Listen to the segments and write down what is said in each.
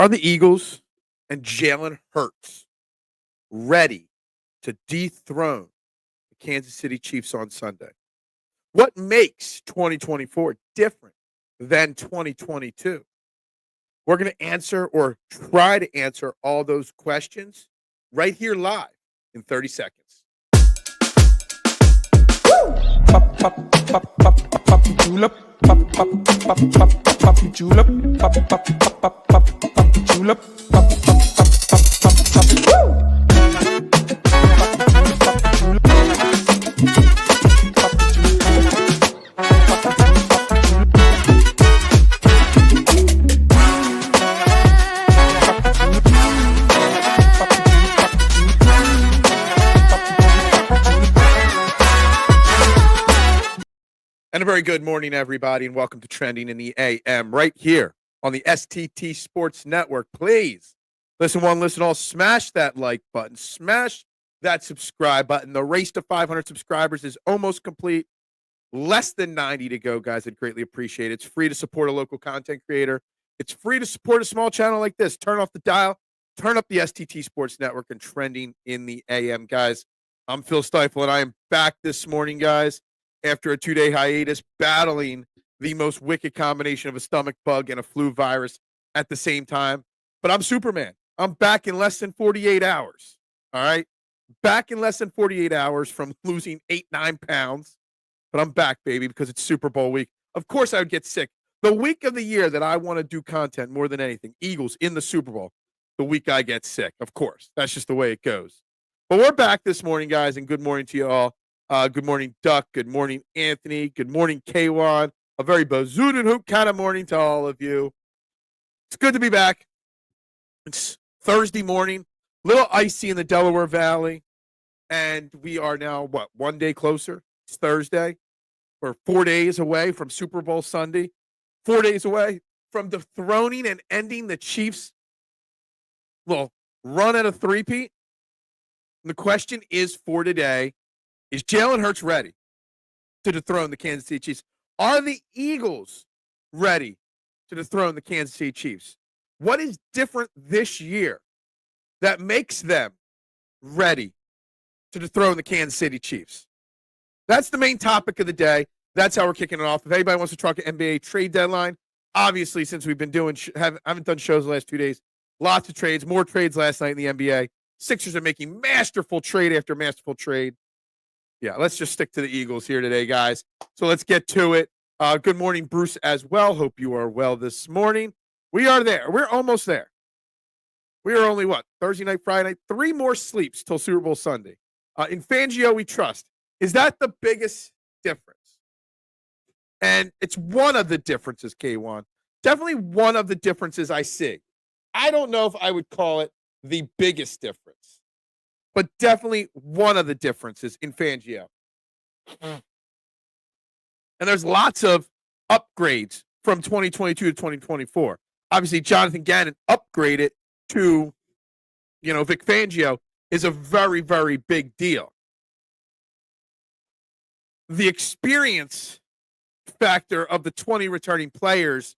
Are the Eagles and Jalen Hurts ready to dethrone the Kansas City Chiefs on Sunday? What makes 2024 different than 2022? We're going to answer or try to answer all those questions right here live in 30 seconds. Pop, pop, pop, pop, pop, pop, julep. Pop, pop, pop, pop, pop, julep. Pop, pop, pop, pop, pop, julep. Pop, pop, pop, pop, woo! And a very good morning, everybody, and welcome to Trending in the AM right here on the STT Sports Network. Please, listen one, listen all, smash that like button, smash that subscribe button. The race to 500 subscribers is almost complete. Less than 90 to go, guys. I'd greatly appreciate it. It's free to support a local content creator. It's free to support a small channel like this. Turn off the dial, turn up the STT Sports Network and Trending in the AM, guys. I'm Phil Stiefel, and I am back this morning, guys, after a 2-day hiatus, battling the most wicked combination of a stomach bug and a flu virus at the same time. But I'm Superman. I'm back in less than 48 hours, all right? Back in less than 48 hours from losing 9 pounds. But I'm back, baby, because it's Super Bowl week. Of course I would get sick. The week of the year that I want to do content more than anything, Eagles in the Super Bowl, the week I get sick, of course. That's just the way it goes. But we're back this morning, guys, and good morning to you all. Good morning, Duck. Good morning, Anthony. Good morning, K1. A very bazoot and hoop kind of morning to all of you. It's good to be back. It's Thursday morning, a little icy in the Delaware Valley, and we are now, one day closer? It's Thursday. We're 4 days away from Super Bowl Sunday, 4 days away from dethroning and ending the Chiefs' run at a three-peat. And the question is for today, is Jalen Hurts ready to dethrone the Kansas City Chiefs? Are the Eagles ready to dethrone the Kansas City Chiefs? What is different this year that makes them ready to dethrone the Kansas City Chiefs? That's the main topic of the day. That's how we're kicking it off. If anybody wants to talk an NBA trade deadline, obviously, since we've been doing, haven't done shows the last 2 days, lots of trades, more trades last night in the NBA. Sixers are making masterful trade after masterful trade. Yeah, let's just stick to the Eagles here today, guys. So let's get to it. Good morning, Bruce, as well. Hope you are well this morning. We are there. We're almost there. We are only, Thursday night, Friday night? 3 more sleeps till Super Bowl Sunday. In Fangio, we trust. Is that the biggest difference? And it's one of the differences, K1. Definitely one of the differences I see. I don't know if I would call it the biggest difference, but definitely one of the differences in Fangio. And there's lots of upgrades from 2022 to 2024. Obviously, Jonathan Gannon upgraded to, Vic Fangio is a very, very big deal. The experience factor of the 20 returning players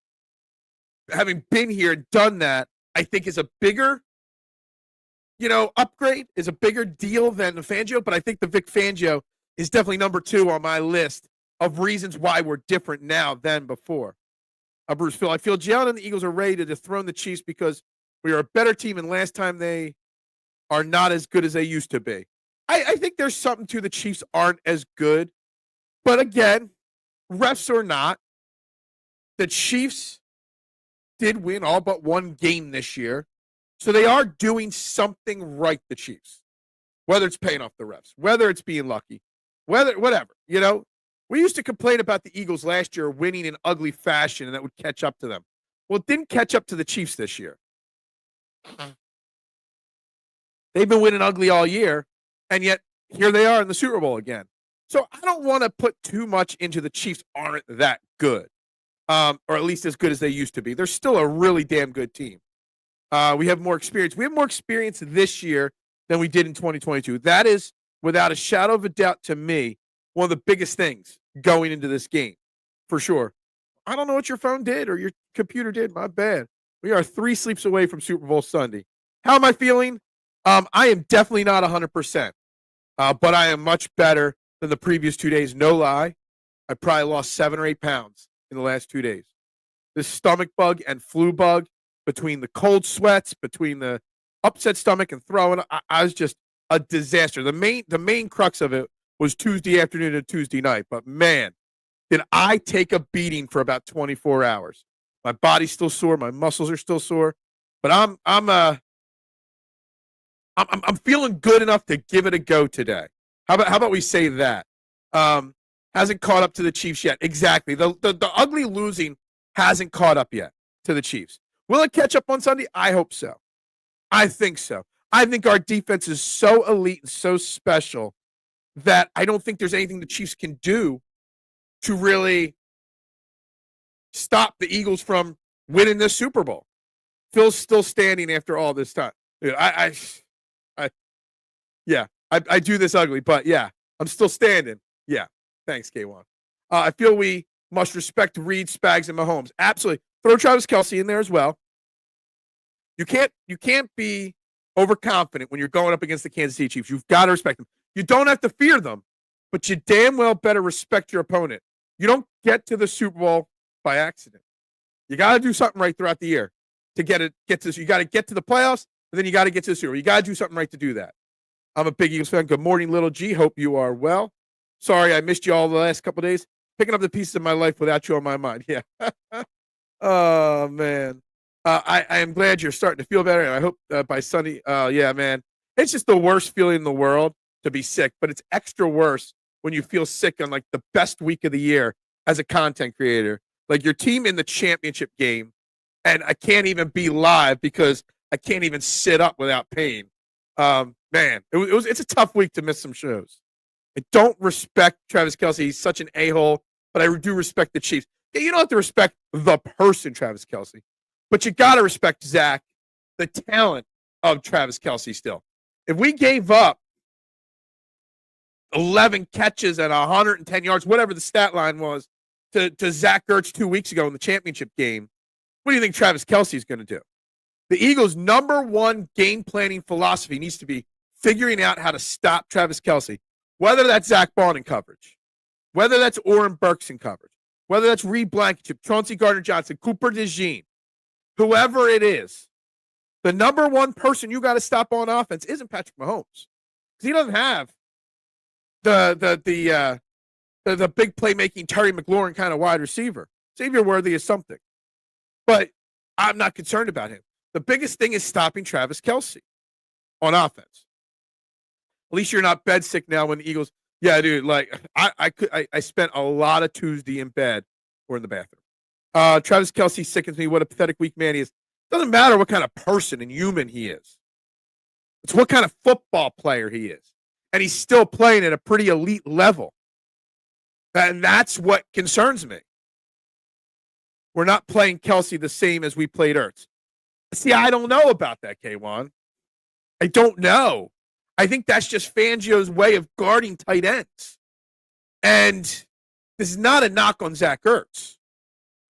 having been here and done that, I think is a bigger, upgrade, is a bigger deal than the Fangio, but I think the Vic Fangio is definitely number 2 on my list of reasons why we're different now than before. Bruce, Phil, I feel Jalen and the Eagles are ready to dethrone the Chiefs because we are a better team, and last time they are not as good as they used to be. I think there's something to the Chiefs aren't as good, but again, refs or not, the Chiefs did win all but one game this year. So they are doing something right, the Chiefs. Whether it's paying off the refs, whether it's being lucky, whatever. We used to complain about the Eagles last year winning in ugly fashion and that would catch up to them. Well, it didn't catch up to the Chiefs this year. They've been winning ugly all year, and yet here they are in the Super Bowl again. So I don't want to put too much into the Chiefs aren't that good, or at least as good as they used to be. They're still a really damn good team. We have more experience. We have more experience this year than we did in 2022. That is, without a shadow of a doubt to me, one of the biggest things going into this game, for sure. I don't know what your phone did or your computer did. My bad. We are 3 sleeps away from Super Bowl Sunday. How am I feeling? I am definitely not 100%, but I am much better than the previous 2 days. No lie. I probably lost 7 or 8 pounds in the last 2 days. This stomach bug and flu bug, between the cold sweats, between the upset stomach and throwing, I was just a disaster. The main crux of it was Tuesday afternoon and Tuesday night. But man, did I take a beating for about 24 hours. My body's still sore, my muscles are still sore, but I'm feeling good enough to give it a go today. How about we say that? Hasn't caught up to the Chiefs yet. Exactly. The ugly losing hasn't caught up yet to the Chiefs. Will it catch up on Sunday? I hope so. I think so. I think our defense is so elite and so special that I don't think there's anything the Chiefs can do to really stop the Eagles from winning this Super Bowl. Phil's still standing after all this time. Dude, I do this ugly, but yeah, I'm still standing. Yeah, thanks, K1. I feel we must respect Reed, Spags, and Mahomes. Absolutely. Throw Travis Kelce in there as well. You can't be overconfident when you're going up against the Kansas City Chiefs. You've got to respect them. You don't have to fear them, but you damn well better respect your opponent. You don't get to the Super Bowl by accident. You got to do something right throughout the year to get to. You got to get to the playoffs, and then you got to get to the Super Bowl. You got to do something right to do that. I'm a big Eagles fan. Good morning, little G. Hope you are well. Sorry, I missed you all the last couple of days. Picking up the pieces of my life without you on my mind. Yeah. Oh man. I am glad you're starting to feel better, and I hope by Sunday. Yeah, man. It's just the worst feeling in the world to be sick, but it's extra worse when you feel sick on like the best week of the year as a content creator. Like your team in the championship game, and I can't even be live because I can't even sit up without pain. Man, it's a tough week to miss some shows. I don't respect Travis Kelce. He's such an a-hole, but I do respect the Chiefs. Yeah, you don't have to respect the person, Travis Kelce, but you got to respect Zach, the talent of Travis Kelce still. If we gave up 11 catches and 110 yards, whatever the stat line was, to Zach Ertz 2 weeks ago in the championship game, what do you think Travis Kelce is going to do? The Eagles' number one game planning philosophy needs to be figuring out how to stop Travis Kelce, whether that's Zach Bond in coverage, whether that's Oren Burks in coverage, whether that's Reed Blankenship, Chauncey Gardner-Johnson, Cooper DeJean, whoever it is. The number one person you got to stop on offense isn't Patrick Mahomes, because he doesn't have the big playmaking Terry McLaurin kind of wide receiver. Xavier Worthy is something, but I'm not concerned about him. The biggest thing is stopping Travis Kelce on offense. At least you're not bed sick now when the Eagles. Yeah, dude. Like I spent a lot of Tuesday in bed or in the bathroom. Travis Kelce sickens me. What a pathetic weak man he is. Doesn't matter what kind of person and human he is. It's what kind of football player he is, and he's still playing at a pretty elite level. And that's what concerns me. We're not playing Kelce the same as we played Ertz. See, I don't know about that, K1. I don't know. I think that's just Fangio's way of guarding tight ends. And this is not a knock on Zach Ertz.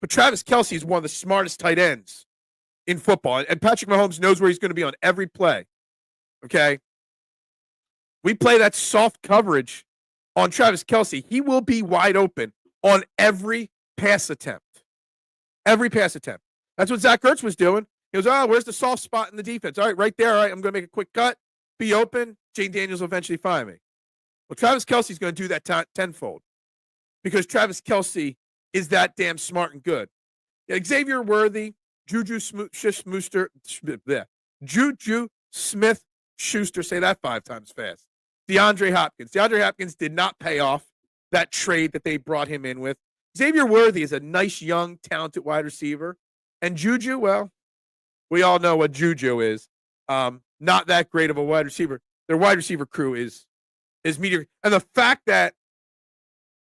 But Travis Kelce is one of the smartest tight ends in football. And Patrick Mahomes knows where he's going to be on every play. Okay? We play that soft coverage on Travis Kelce. He will be wide open on every pass attempt. Every pass attempt. That's what Zach Ertz was doing. He goes, where's the soft spot in the defense? All right, right there. All right, I'm going to make a quick cut. Be open. Jane Daniels will eventually find me. Well, Travis Kelce's going to do that tenfold because Travis Kelce is that damn smart and good. Yeah, Xavier Worthy, Juju Smith-Schuster, say that 5 times fast. DeAndre Hopkins. DeAndre Hopkins did not pay off that trade that they brought him in with. Xavier Worthy is a nice, young, talented wide receiver. And Juju, well, we all know what Juju is. Not that great of a wide receiver. Their wide receiver crew is mediocre. And the fact that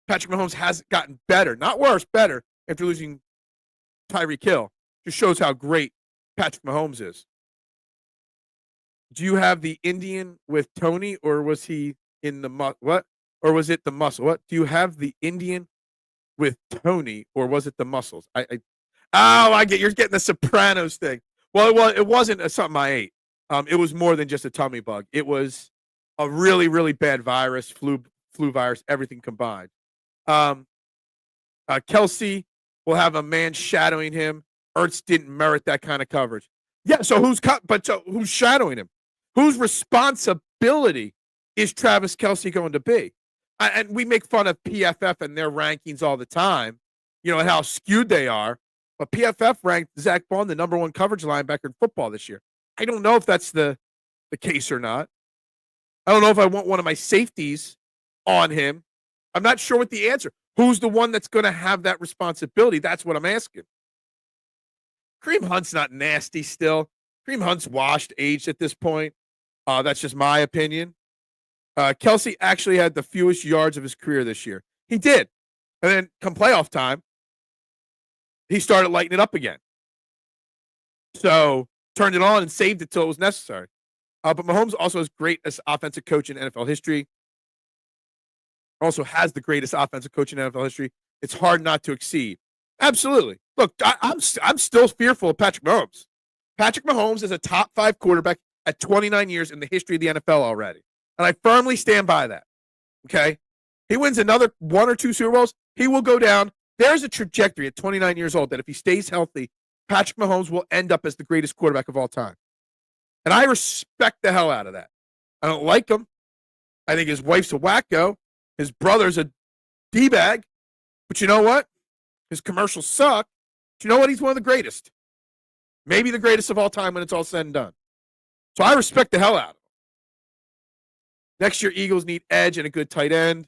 Patrick Mahomes has gotten better, not worse, better, after losing Tyreek Hill, just shows how great Patrick Mahomes is. Do you have the Indian with Tony, or was he in the what? Or was it the muscle? What? Do you have the Indian with Tony, or was it the muscles? Oh, you're getting the Sopranos thing. Well, it wasn't something I ate. It was more than just a tummy bug. It was a really, really bad virus, flu virus, everything combined. Um, Kelsey will have a man shadowing him. Ertz didn't merit that kind of coverage. Yeah, so who's shadowing him? Whose responsibility is Travis Kelsey going to be? And we make fun of PFF and their rankings all the time, and how skewed they are. But PFF ranked Zach Bond the number one coverage linebacker in football this year. I don't know if that's the case or not. I don't know if I want one of my safeties on him. I'm not sure what the answer. Who's the one that's going to have that responsibility? That's what I'm asking. Kareem Hunt's not nasty still. Kareem Hunt's washed, aged at this point. That's just my opinion. Kelsey actually had the fewest yards of his career this year. He did. And then come playoff time, he started lighting it up again. So turned it on and saved it till it was necessary. But Mahomes also is great as offensive coach in NFL history. Also has the greatest offensive coach in NFL history. It's hard not to exceed. Absolutely. Look, I'm still fearful of Patrick Mahomes. Patrick Mahomes is a top 5 quarterback at 29 years in the history of the NFL already. And I firmly stand by that. Okay? He wins another 1 or 2 Super Bowls, he will go down. There's a trajectory at 29 years old that if he stays healthy, Patrick Mahomes will end up as the greatest quarterback of all time. And I respect the hell out of that. I don't like him. I think his wife's a wacko. His brother's a D-bag. But you know what? His commercials suck. But you know what? He's one of the greatest. Maybe the greatest of all time when it's all said and done. So I respect the hell out of him. Next year, Eagles need edge and a good tight end.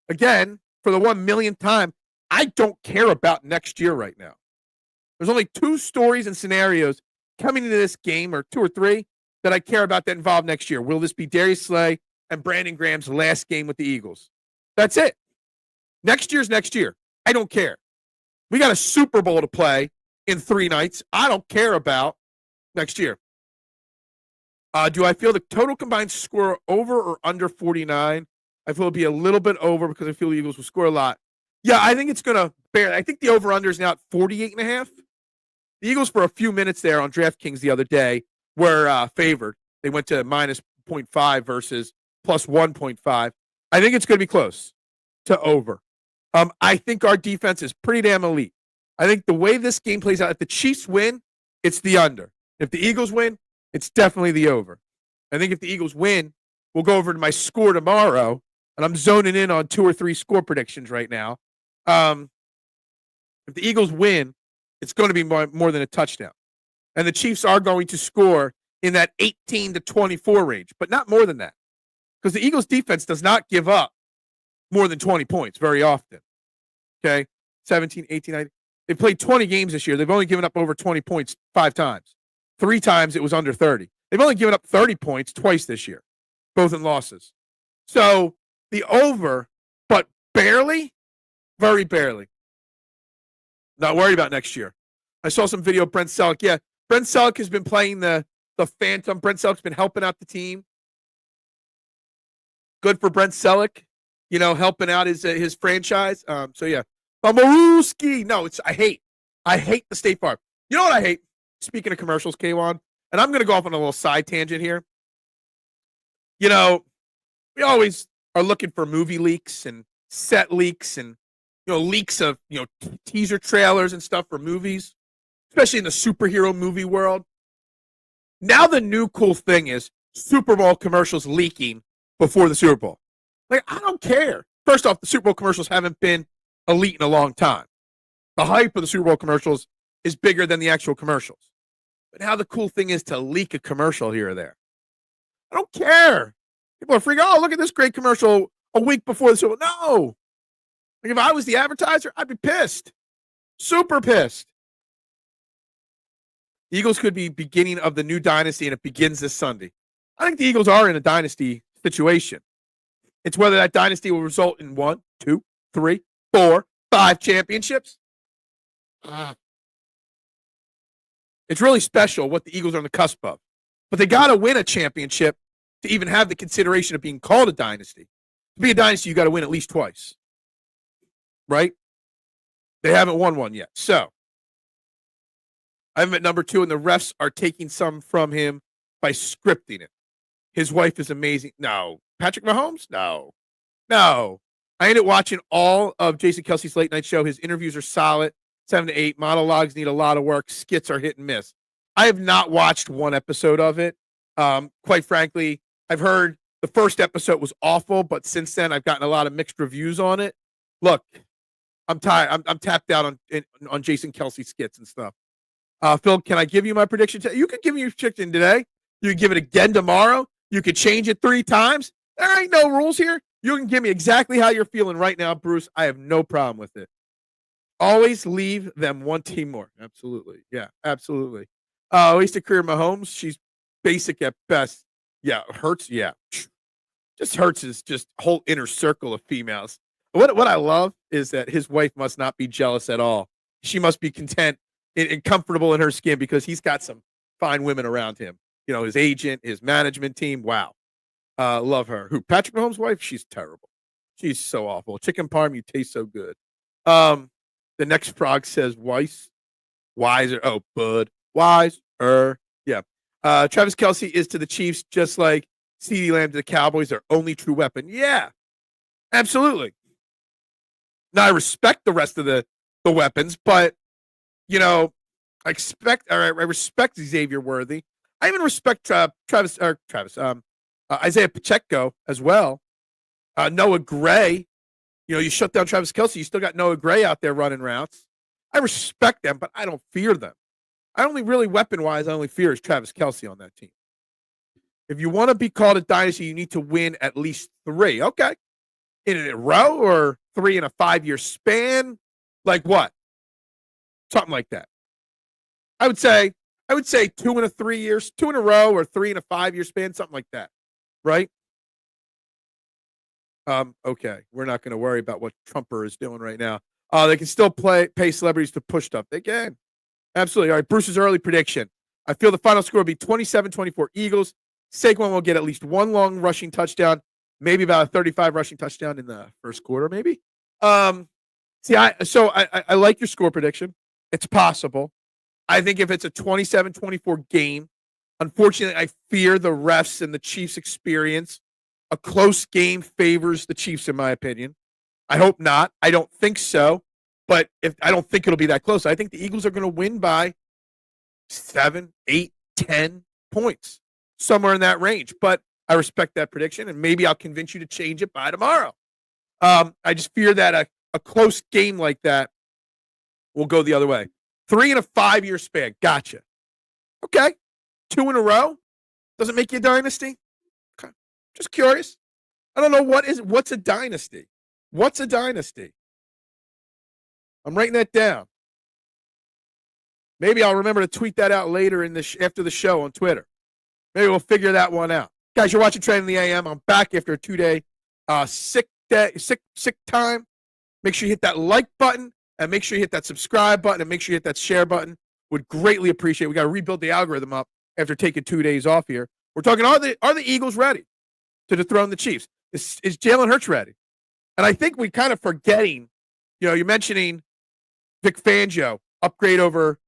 Again, for the 1 millionth time, I don't care about next year right now. There's only 2 stories and scenarios coming into this game, or 2 or 3, that I care about that involve next year. Will this be Darius Slay and Brandon Graham's last game with the Eagles? That's it. Next year's next year. I don't care. We got a Super Bowl to play in 3 nights. I don't care about next year. Do I feel the total combined score over or under 49? I feel it'll be a little bit over because I feel the Eagles will score a lot. Yeah, I think it's going to bear. I think the over-under is now at 48.5. The Eagles, for a few minutes there on DraftKings the other day, were favored. They went to minus 0.5 versus plus 1.5. I think it's going to be close to over. I think our defense is pretty damn elite. I think the way this game plays out, if the Chiefs win, it's the under. If the Eagles win, it's definitely the over. I think if the Eagles win, we'll go over to my score tomorrow, and I'm zoning in on 2 or 3 score predictions right now. If the Eagles win, it's going to be more than a touchdown. And the Chiefs are going to score in that 18 to 24 range, but not more than that. Because the Eagles defense does not give up more than 20 points very often. Okay? 17, 18, 19. They've played 20 games this year. They've only given up over 20 points 5 times. 3 times it was under 30. They've only given up 30 points twice this year, both in losses. So the over, but barely, very barely. Not worried about next year. I saw some video of Brent Selleck. Yeah, Brent Selleck has been playing the Phantom. Brent Selleck's been helping out the team. Good for Brent Selleck, helping out his franchise. So yeah, Maruski. No, I hate the State Farm. You know what I hate? Speaking of commercials, K1, and I'm going to go off on a little side tangent here. We always are looking for movie leaks and set leaks and leaks of teaser trailers and stuff for movies, especially in the superhero movie world. Now the new cool thing is Super Bowl commercials leaking before the Super Bowl. Like, I don't care. First off, the Super Bowl commercials haven't been elite in a long time. The hype of the Super Bowl commercials is bigger than the actual commercials. But now the cool thing is to leak a commercial here or there. I don't care. People are freaking, oh, look at this great commercial a week before the Super Bowl. No. Like, if I was the advertiser, I'd be pissed. Super pissed. The Eagles could be beginning of the new dynasty, and it begins this Sunday. I think the Eagles are in a dynasty situation. It's whether that dynasty will result in 1, 2, 3, 4, 5 championships. It's really special what the Eagles are on the cusp of. But they got to win a championship to even have the consideration of being called a dynasty. To be a dynasty, you got to win at least twice. Right? They haven't won one yet. So, I have him at number 2, and the refs are taking some from him by scripting it. His wife is amazing. No. Patrick Mahomes? No. I ended up watching all of Jason Kelsey's late night show. His interviews are solid, 7 to 8. Monologues need a lot of work. Skits are hit and miss. I have not watched one episode of it. Quite frankly, I've heard the first episode was awful, but since then I've gotten a lot of mixed reviews on it. Look, I'm tired. I'm tapped out on Jason Kelsey skits and stuff. Phil, can I give you my prediction? You can give me your prediction today. You can give it again tomorrow. You can change it 3 times. There ain't no rules here. You can give me exactly how you're feeling right now, Bruce. I have no problem with it. Always leave them one team more. Absolutely. Yeah, absolutely. At least a career Mahomes, she's basic at best. Yeah, Hurts, yeah. Just Hurts is just whole inner circle of females. What I love is that his wife must not be jealous at all. She must be content and comfortable in her skin because he's got some fine women around him. You know, his agent, his management team. Wow. Love her. Who? Patrick Mahomes' wife? She's terrible. She's so awful. Chicken parm, you taste so good. The next frog says Weiss. Wiser. Oh, Bud. Wiser. Yeah. Travis Kelsey is to the Chiefs just like CeeDee Lamb to the Cowboys, their only true weapon. Yeah. Absolutely. Now I respect the rest of the weapons, but you know, I respect Xavier Worthy. I even respect Isaiah Pacheco as well. Noah Gray. You know, you shut down Travis Kelsey, you still got Noah Gray out there running routes. I respect them, but I don't fear them. I only really weapon-wise, I only fear is Travis Kelsey on that team. If you want to be called a dynasty, you need to win at least 3. Okay. In a row or 3 in a 5-year span? Like what? Something like that. I would say 2 in a 3 years, 2 in a row or 3 in a 5-year span, something like that. Right? Okay. We're not going to worry about what Trumper is doing right now. They can still pay celebrities to push stuff. They can. Absolutely. All right. Bruce's early prediction. I feel the final score will be 27-24 Eagles. Saquon will get at least 1 long rushing touchdown, maybe about a 35 rushing touchdown in the first quarter, maybe. I like your score prediction. It's possible. I think if it's a 27-24 game, unfortunately, I fear the refs and the Chiefs' experience. A close game favors the Chiefs, in my opinion. I hope not. I don't think so. But I don't think it'll be that close. I think the Eagles are going to win by 7, 8, 10 points, somewhere in that range. But I respect that prediction, and maybe I'll convince you to change it by tomorrow. I just fear that a close game like that will go the other way. 3 in a 5-year span. Gotcha. Okay. 2 in a row. Doesn't make you a dynasty? Okay. Just curious. I don't know what's a dynasty. What's a dynasty? I'm writing that down. Maybe I'll remember to tweet that out later after the show on Twitter. Maybe we'll figure that one out. Guys, you're watching Trend in the AM. I'm back after a 2-day sick time. Make sure you hit that like button and make sure you hit that subscribe button and make sure you hit that share button. Would greatly appreciate it. We got to rebuild the algorithm up after taking 2 days off here. We're talking, are the Eagles ready to dethrone the Chiefs? Is Jalen Hurts ready? And I think we kind of forgetting, you're mentioning Vic Fangio, upgrade over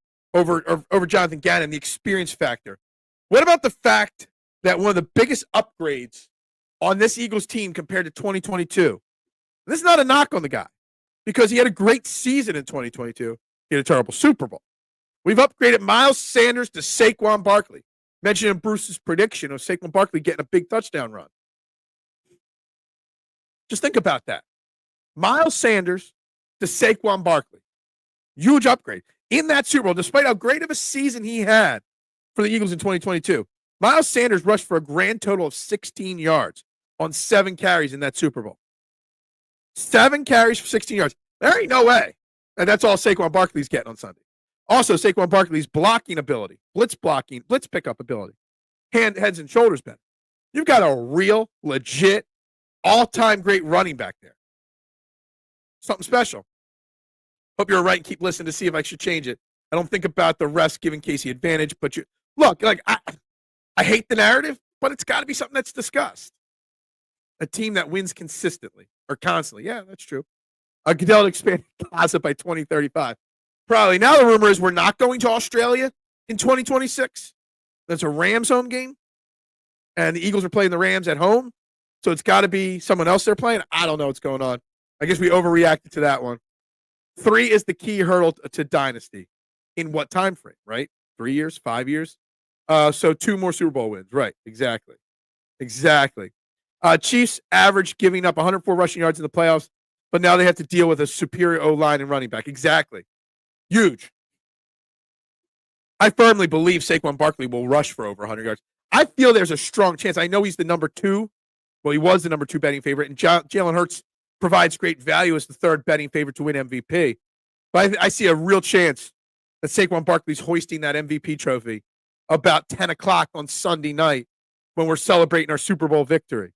Jonathan Gannon, the experience factor. What about the fact that one of the biggest upgrades on this Eagles team compared to 2022, this is not a knock on the guy because he had a great season in 2022. He had a terrible Super Bowl. We've upgraded Miles Sanders to Saquon Barkley. Mentioned in Bruce's prediction of Saquon Barkley getting a big touchdown run. Just think about that. Miles Sanders to Saquon Barkley. Huge upgrade. In that Super Bowl, despite how great of a season he had for the Eagles in 2022, Miles Sanders rushed for a grand total of 16 yards on 7 carries in that Super Bowl. 7 carries for 16 yards. There ain't no way. And that's all Saquon Barkley's getting on Sunday. Also, Saquon Barkley's blocking ability, blitz pickup ability, heads and shoulders better. You've got a real, legit, all-time great running back there. Something special. Hope you're right and keep listening to see if I should change it. I don't think about the refs giving Casey advantage, but I hate the narrative, but it's got to be something that's discussed. A team that wins consistently or constantly. Yeah, that's true. Goodell expanded Gaza by 2035. Probably. Now the rumor is we're not going to Australia. in 2026. That's a Rams home game, and the Eagles are playing the Rams at home, so it's got to be someone else they're playing. I don't know what's going on. I guess we overreacted to that one. 3 is the key hurdle to dynasty. In what time frame, right? 3 years, 5 years? So 2 more Super Bowl wins. Right, exactly. Chiefs average giving up 104 rushing yards in the playoffs, but now they have to deal with a superior O-line and running back. Exactly. Huge. I firmly believe Saquon Barkley will rush for over 100 yards. I feel there's a strong chance. I know he's the number 2. Well, he was the number 2 betting favorite, and Jalen Hurts provides great value as the 3rd betting favorite to win MVP. But I see a real chance that Saquon Barkley's hoisting that MVP trophy about 10 o'clock on Sunday night when we're celebrating our Super Bowl victory.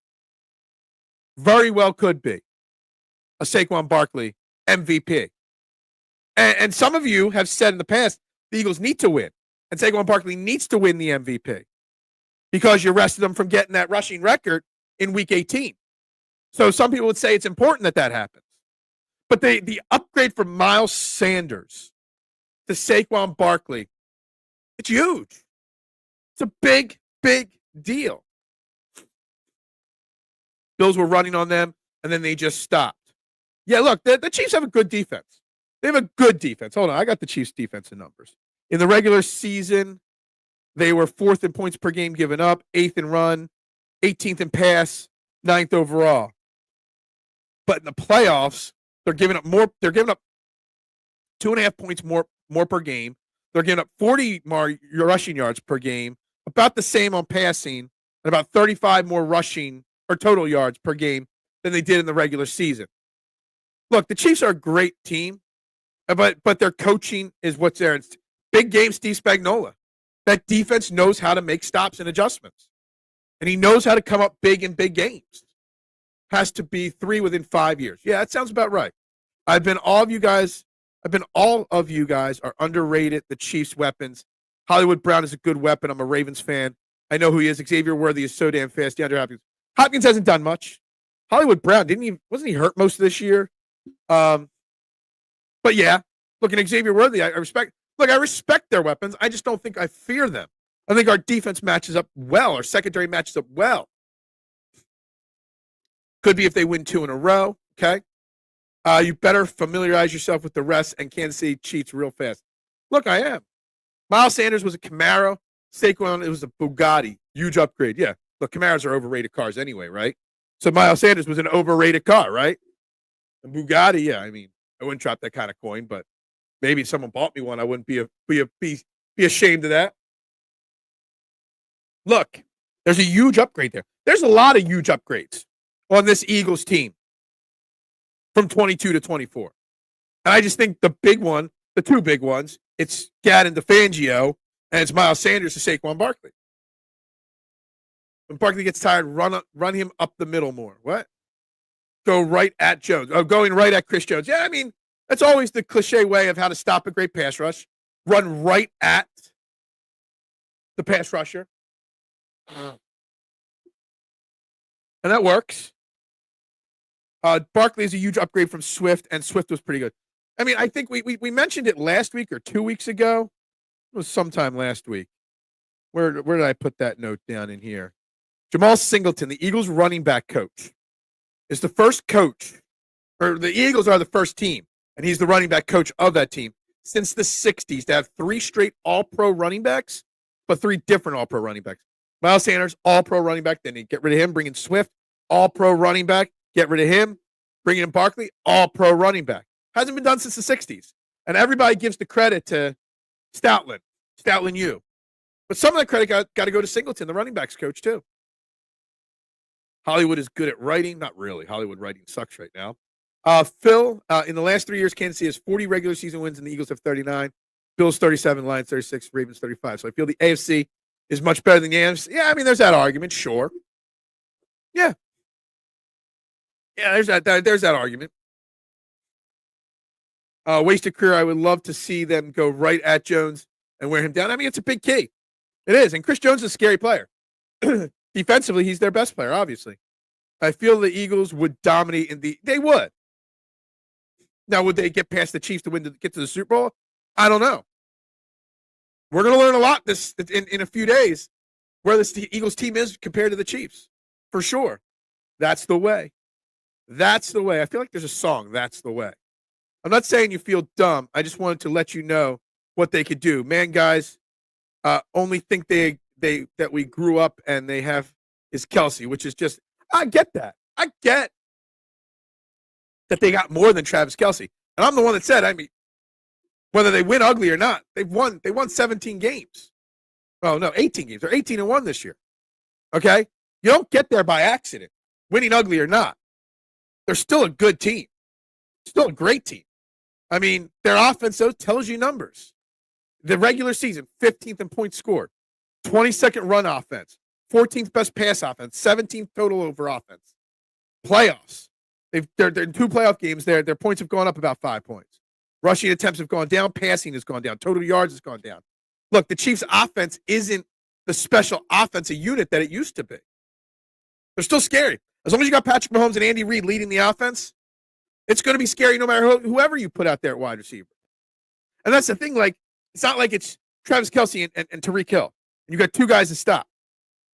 Very well could be a Saquon Barkley MVP. And some of you have said in the past, the Eagles need to win. And Saquon Barkley needs to win the MVP because you arrested him from getting that rushing record in Week 18. So some people would say it's important that happens. But the upgrade from Miles Sanders to Saquon Barkley, it's huge. It's a big, big deal. Bills were running on them, and then they just stopped. Yeah, look, the Chiefs have a good defense. They have a good defense. Hold on, I got the Chiefs' defensive numbers. In the regular season, they were 4th in points per game given up, 8th in run, 18th in pass, 9th overall. But in the playoffs, they're giving up more. They're giving up 2.5 points more per game. They're giving up 40 more rushing yards per game, about the same on passing, and about 35 more rushing or total yards per game than they did in the regular season. Look, the Chiefs are a great team, but their coaching is what's there. It's big game Steve Spagnuolo. That defense knows how to make stops and adjustments. And he knows how to come up big in big games. Has to be 3 within 5 years. Yeah, that sounds about right. All of you guys are underrated, the Chiefs' weapons. Hollywood Brown is a good weapon. I'm a Ravens fan. I know who he is. Xavier Worthy is so damn fast. DeAndre Hopkins hasn't done much. Hollywood Brown wasn't he hurt most of this year? But yeah, look at Xavier Worthy. I respect their weapons. I just don't think I fear them. I think our defense matches up well. Our secondary matches up well. Could be if they win 2 in a row. Okay. You better familiarize yourself with the rest and Kansas City Chiefs real fast. Look, I am. Miles Sanders was a Camaro. Saquon, it was a Bugatti. Huge upgrade. Yeah. Look, Camaros are overrated cars anyway, right? So Miles Sanders was an overrated car, right? A Bugatti, yeah. I mean, I wouldn't drop that kind of coin, but maybe if someone bought me one, I wouldn't be ashamed of that. Look, there's a huge upgrade there. There's a lot of huge upgrades on this Eagles team from 22 to 24. And I just think the two big ones, it's Gad and DeFangio, and it's Miles Sanders to Saquon Barkley. When Barkley gets tired, run him up the middle more. What? Go right at Jones. Oh, going right at Chris Jones. Yeah, I mean, that's always the cliche way of how to stop a great pass rush. Run right at the pass rusher. And that works. Barkley is a huge upgrade from Swift, and Swift was pretty good. I mean, I think we mentioned it last week or 2 weeks ago. It was sometime last week. Where did I put that note down in here? Jamal Singleton, the Eagles running back coach, is the first coach, or the Eagles are the first team, and he's the running back coach of that team since the 60s to have 3 straight all-pro running backs, but 3 different all-pro running backs. Miles Sanders, all-pro running back. Then you get rid of him, bring in Swift, all-pro running back. Get rid of him, bring in Barkley, all-pro running back. Hasn't been done since the 60s. And everybody gives the credit to Stoutland U. But some of that credit got to go to Singleton, the running backs coach, too. Hollywood is good at writing. Not really. Hollywood writing sucks right now. Phil, in the last 3 years, Kansas City has 40 regular season wins, and the Eagles have 39. Bills 37, Lions 36, Ravens 35. So I feel the AFC is much better than the NFC. Yeah, I mean, there's that argument, sure. Yeah. Yeah, there's that argument. Wasted career. I would love to see them go right at Jones and wear him down. I mean, it's a big key. It is. And Chris Jones is a scary player. Defensively, he's their best player, obviously. I feel the Eagles would dominate they would. Now, would they get past the Chiefs to get to the Super Bowl? I don't know. We're going to learn a lot this in a few days where this Eagles team is compared to the Chiefs, for sure. That's the way. That's the way. I feel like there's a song, That's the Way. I'm not saying you feel dumb. I just wanted to let you know what they could do. Man, guys, only think that we grew up and they have is Kelsey, which is just, I get that. I get that they got more than Travis Kelsey. And I'm the one that said, I mean, whether they win ugly or not, they won 17 games. Oh, no, 18 games. They're 18-1 this year. Okay? You don't get there by accident, winning ugly or not. They're still a good team. Still a great team. I mean, their offense, though, tells you numbers. The regular season, 15th in points scored, 22nd run offense, 14th best pass offense, 17th total over offense. Playoffs. They're in 2 playoff games. Their points have gone up about 5 points. Rushing attempts have gone down. Passing has gone down. Total yards has gone down. Look, the Chiefs' offense isn't the special offensive unit that it used to be. They're still scary. As long as you got Patrick Mahomes and Andy Reid leading the offense, it's going to be scary no matter whoever you put out there at wide receiver. And that's the thing. Like, it's not like it's Travis Kelsey and Tyreek Hill. And you got 2 guys to stop.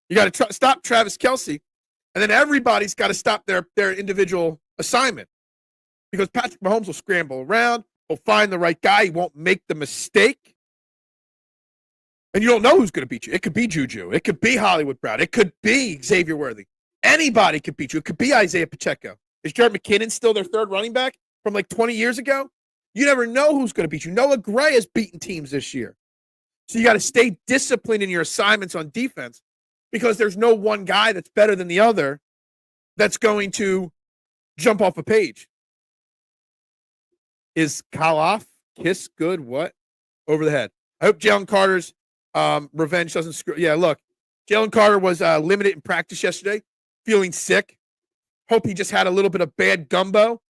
You got to stop Travis Kelsey, and then everybody's got to stop their individual assignment. Because Patrick Mahomes will scramble around, will find the right guy, he won't make the mistake. And you don't know who's going to beat you. It could be Juju. It could be Hollywood Brown. It could be Xavier Worthy. Anybody could beat you. It could be Isaiah Pacheco. Is Jared McKinnon still their 3rd running back from like 20 years ago? You never know who's going to beat you. Noah Gray has beaten teams this year. So you got to stay disciplined in your assignments on defense because there's no one guy that's better than the other that's going to jump off a page. Is Kaloff kiss good? What? Over the head. I hope Jalen Carter's revenge doesn't screw. Yeah, look, Jalen Carter was limited in practice yesterday, feeling sick. Hope he just had a little bit of bad gumbo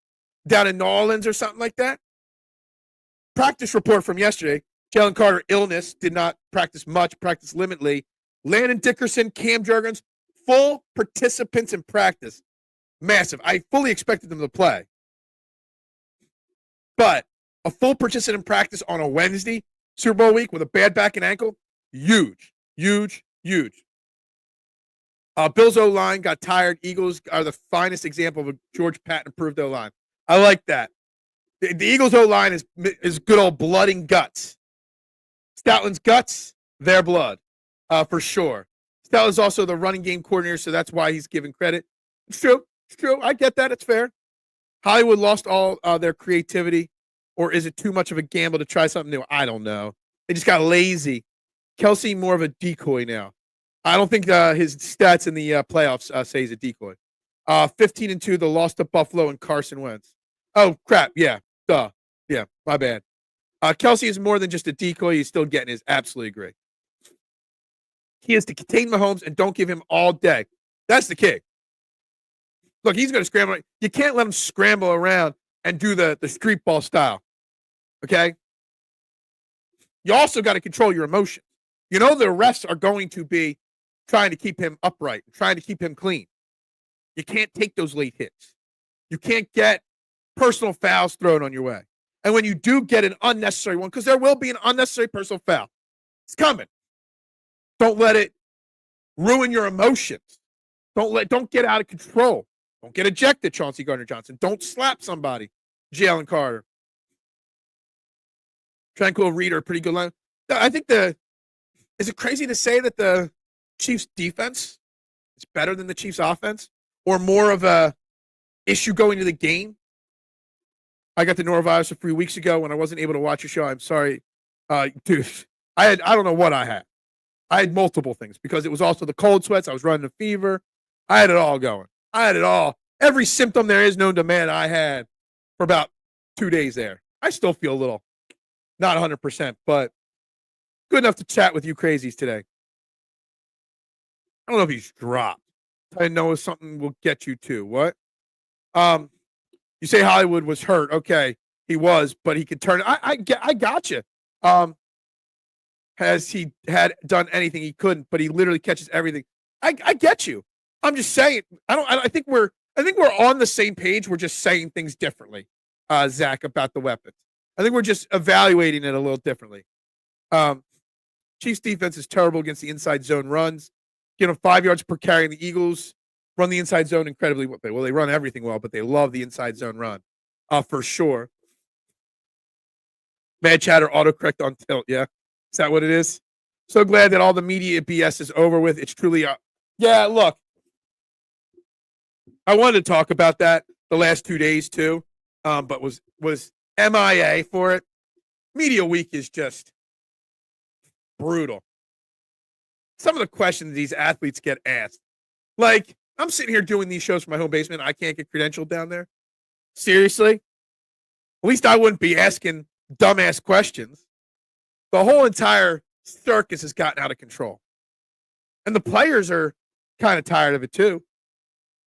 down in New Orleans or something like that. Practice report from yesterday. Jalen Carter, illness, did not practice much, practice limitedly. Landon Dickerson, Cam Jurgens, full participants in practice. Massive. I fully expected them to play. But a full participant in practice on a Wednesday, Super Bowl week, with a bad back and ankle, huge, huge, huge. Bills O-line got tired. Eagles are the finest example of a George Patton-approved O-line. I like that. The Eagles O-line is good old blood and guts. Stoutland's guts, their blood, for sure. Stoutland's also the running game coordinator, so that's why he's given credit. It's true. It's true. I get that. It's fair. Hollywood lost all their creativity, or is it too much of a gamble to try something new? I don't know. They just got lazy. Kelsey more of a decoy now. I don't think his stats in the playoffs say he's a decoy. 15-2, the loss to Buffalo and Carson Wentz. Oh, crap. Yeah. Duh. Yeah, my bad. Kelsey is more than just a decoy. He's still getting his. Absolutely agree. He is to contain Mahomes and don't give him all day. That's the key. Look, he's going to scramble. You can't let him scramble around and do the street ball style. Okay? You also got to control your emotions. You know the refs are going to be trying to keep him upright, trying to keep him clean. You can't take those late hits. You can't get personal fouls thrown on your way. And when you do get an unnecessary one, because there will be an unnecessary personal foul, it's coming. Don't let it ruin your emotions. Don't get out of control. Don't get ejected, Chauncey Gardner-Johnson. Don't slap somebody, Jalen Carter. Tranquil Reader, pretty good line. I think is it crazy to say that the Chiefs defense is better than the Chiefs offense or more of a issue going to the game? I got the norovirus a few weeks ago when I wasn't able to watch your show. I'm sorry. Dude, I don't know what I had. I had multiple things because it was also the cold sweats. I was running a fever. I had it all going. I had it all. Every symptom there is known to man I had for about 2 days there. I still feel a little, not 100%, but good enough to chat with you crazies today. I don't know if he's dropped. I know something will get you too. What? You say Hollywood was hurt. Okay, he was, but he could turn. I got you. Has he had done anything he couldn't? But he literally catches everything. I get you. I'm just saying. I think we're on the same page. We're just saying things differently, Zach, about the weapons. I think we're just evaluating it a little differently. Chiefs defense is terrible against the inside zone runs. Give them 5 yards per carry. And the Eagles run the inside zone incredibly well. Well, they run everything well, but they love the inside zone run for sure. Mad chatter, autocorrect on tilt. Yeah, is that what it is? So glad that all the media BS is over with. It's truly, yeah. Look, I wanted to talk about that the last 2 days too, but was MIA for it. Media week is just brutal. Some of the questions these athletes get asked, like I'm sitting here doing these shows from my home basement. I can't get credentialed down there. Seriously, at least I wouldn't be asking dumbass questions. The whole entire circus has gotten out of control. And the players are kind of tired of it too.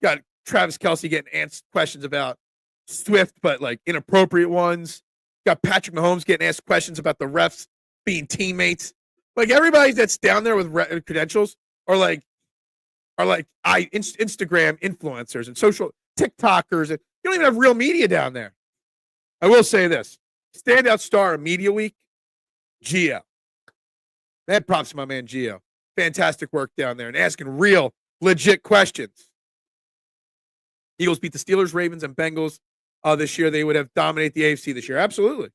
Got Travis Kelce getting asked questions about Swift, but like inappropriate ones. Got Patrick Mahomes getting asked questions about the refs being teammates. Like everybody that's down there with credentials are like Instagram influencers and social TikTokers. And you don't even have real media down there. I will say this. Standout star of Media Week, Gio. Mad props to my man Gio. Fantastic work down there and asking real, legit questions. Eagles beat the Steelers, Ravens, and Bengals this year. They would have dominated the AFC this year. Absolutely.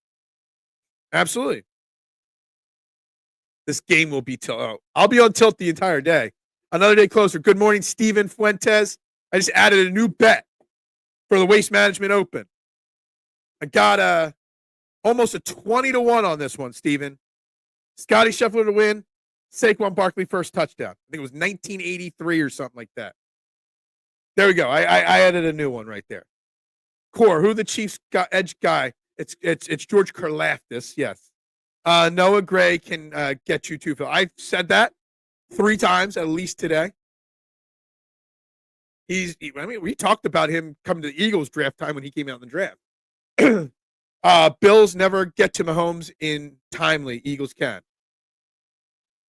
Absolutely. This game will be tilt. Oh, I'll be on tilt the entire day. Another day closer. Good morning, Steven Fuentes. I just added a new bet for the Waste Management Open. I got almost a 20-1 on this one, Steven. Scotty Scheffler to win. Saquon Barkley first touchdown. I think it was 1983 or something like that. There we go. I added a new one right there. Core, who the Chiefs got edge guy? It's George Karlaftis. Yes. Noah Gray can get you 2, Phil. I've said that 3 times at least today. We talked about him coming to the Eagles draft time when he came out in the draft. Bills never get to Mahomes in timely. Eagles can.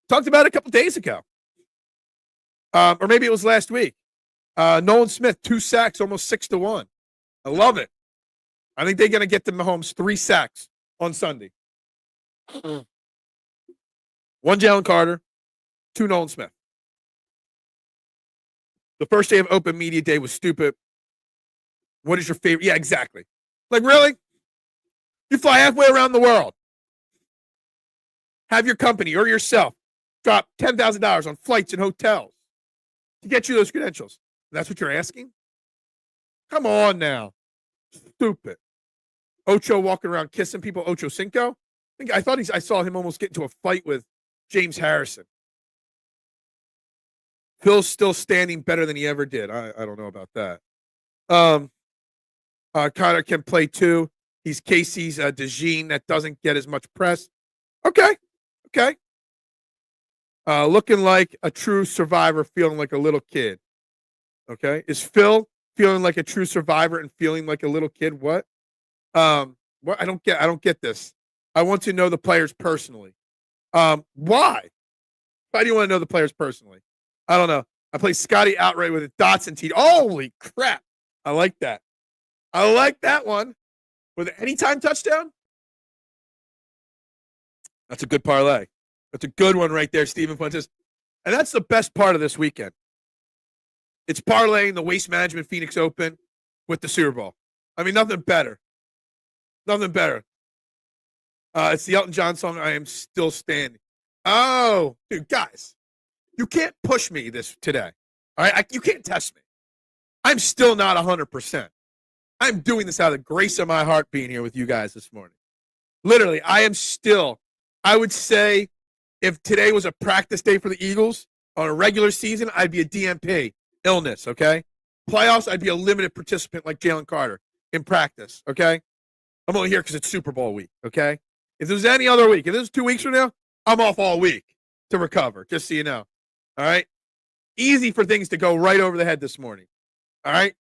Talked about it a couple days ago. Or maybe it was last week. Nolan Smith, 2 sacks, almost 6-1. I love it. I think they're going to get to Mahomes 3 sacks on Sunday. 1 Jalen Carter, 2 Nolan Smith. The first day of open media day was stupid. What is your favorite? Yeah, exactly. Like, really? You fly halfway around the world. Have your company or yourself drop $10,000 on flights and hotels to get you those credentials. That's what you're asking? Come on now. Stupid. Ocho walking around kissing people. Ocho Cinco. I saw him almost get into a fight with James Harrison. Phil's still standing better than he ever did. I don't know about that. Connor can play too. He's Casey's DeJean that doesn't get as much press. Okay. Looking like a true survivor, feeling like a little kid. Okay. Is Phil feeling like a true survivor and feeling like a little kid? What? What? I don't get this. I want to know the players personally. Why? Why do you want to know the players personally? I don't know. I play Scotty outright with a dots and T. Holy crap. I like that. I like that one. With an anytime touchdown? That's a good parlay. That's a good one right there, Steven Fuentes. And that's the best part of this weekend. It's parlaying the Waste Management Phoenix Open with the Super Bowl. I mean, nothing better. Nothing better. It's the Elton John song, I Am Still Standing. Oh, dude, guys. You can't push me this today. All right? You can't test me. I'm still not 100%. I'm doing this out of the grace of my heart being here with you guys this morning. Literally, I am still, I would say, if today was a practice day for the Eagles on a regular season, I'd be a DMP, illness, okay? Playoffs, I'd be a limited participant like Jalen Carter in practice, okay? I'm only here because it's Super Bowl week, okay? If there's any other week, if this is 2 weeks from now, I'm off all week to recover, just so you know, all right? Easy for things to go right over the head this morning, all right?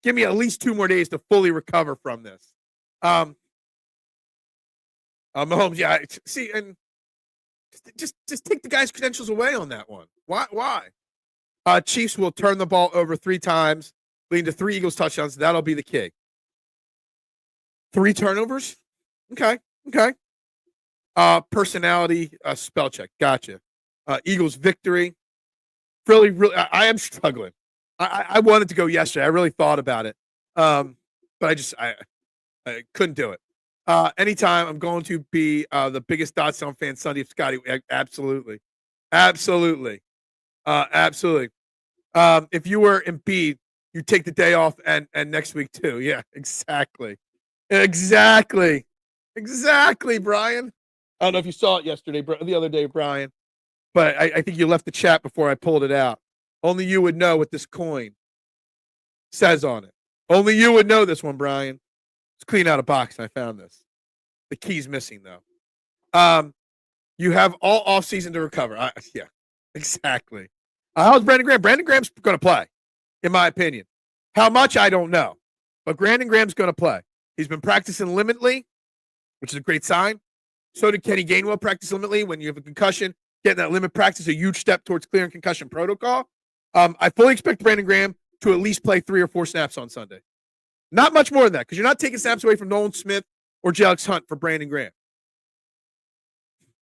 Give me at least 2 more days to fully recover from this. Mahomes, yeah, see, and just take the guy's credentials away on that one. Why? Chiefs will turn the ball over 3 times, leading to 3 Eagles touchdowns. That'll be the key. 3 turnovers? Okay. Personality, spell check. Gotcha. Eagles victory. Really, I am struggling. I wanted to go yesterday. I really thought about it. But I couldn't do it. Anytime I'm going to be the biggest Dotson fan Sunday of Scotty. Absolutely. Absolutely. Absolutely. If you were Embiid, you take the day off and next week too. Yeah, exactly. Exactly. Exactly, Brian. I don't know if you saw it yesterday, the other day, Brian, but I think you left the chat before I pulled it out. Only you would know what this coin says on it. Only you would know this one, Brian. Let's clean out a box, and I found this. The key's missing, though. You have all offseason to recover. Yeah, exactly. How's Brandon Graham? Brandon Graham's going to play, in my opinion. How much, I don't know. But Brandon Graham's going to play. He's been practicing limitly, which is a great sign. So did Kenny Gainwell practice limitly. When you have a concussion, getting that limit practice is a huge step towards clearing concussion protocol. I fully expect Brandon Graham to at least play 3 or 4 snaps on Sunday. Not much more than that, because you're not taking snaps away from Nolan Smith or Alex Hunt for Brandon Graham.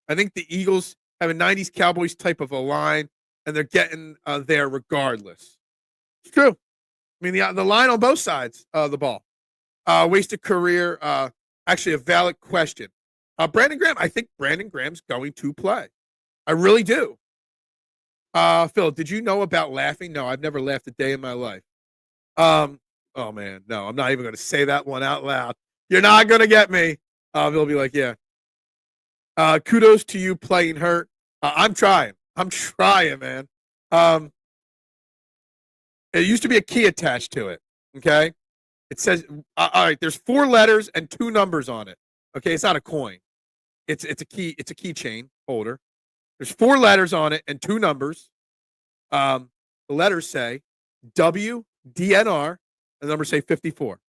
I think the Eagles have a 90s Cowboys type of a line, and they're getting there regardless. It's true. I mean, the line on both sides of the ball. Wasted career. Actually, a valid question. Brandon Graham, I think Brandon Graham's going to play. I really do. Phil, did you know about laughing? No, I've never laughed a day in my life. Oh, man, no, I'm not even going to say that one out loud. You're not going to get me. They'll be like, yeah. Kudos to you playing hurt. I'm trying. I'm trying, man. There used to be a key attached to it, okay? It says, all right, there's 4 letters and 2 numbers on it. Okay, it's not a coin. It's a key. It's a keychain holder. There's 4 letters on it and 2 numbers. The letters say WDNR, and the numbers say 54.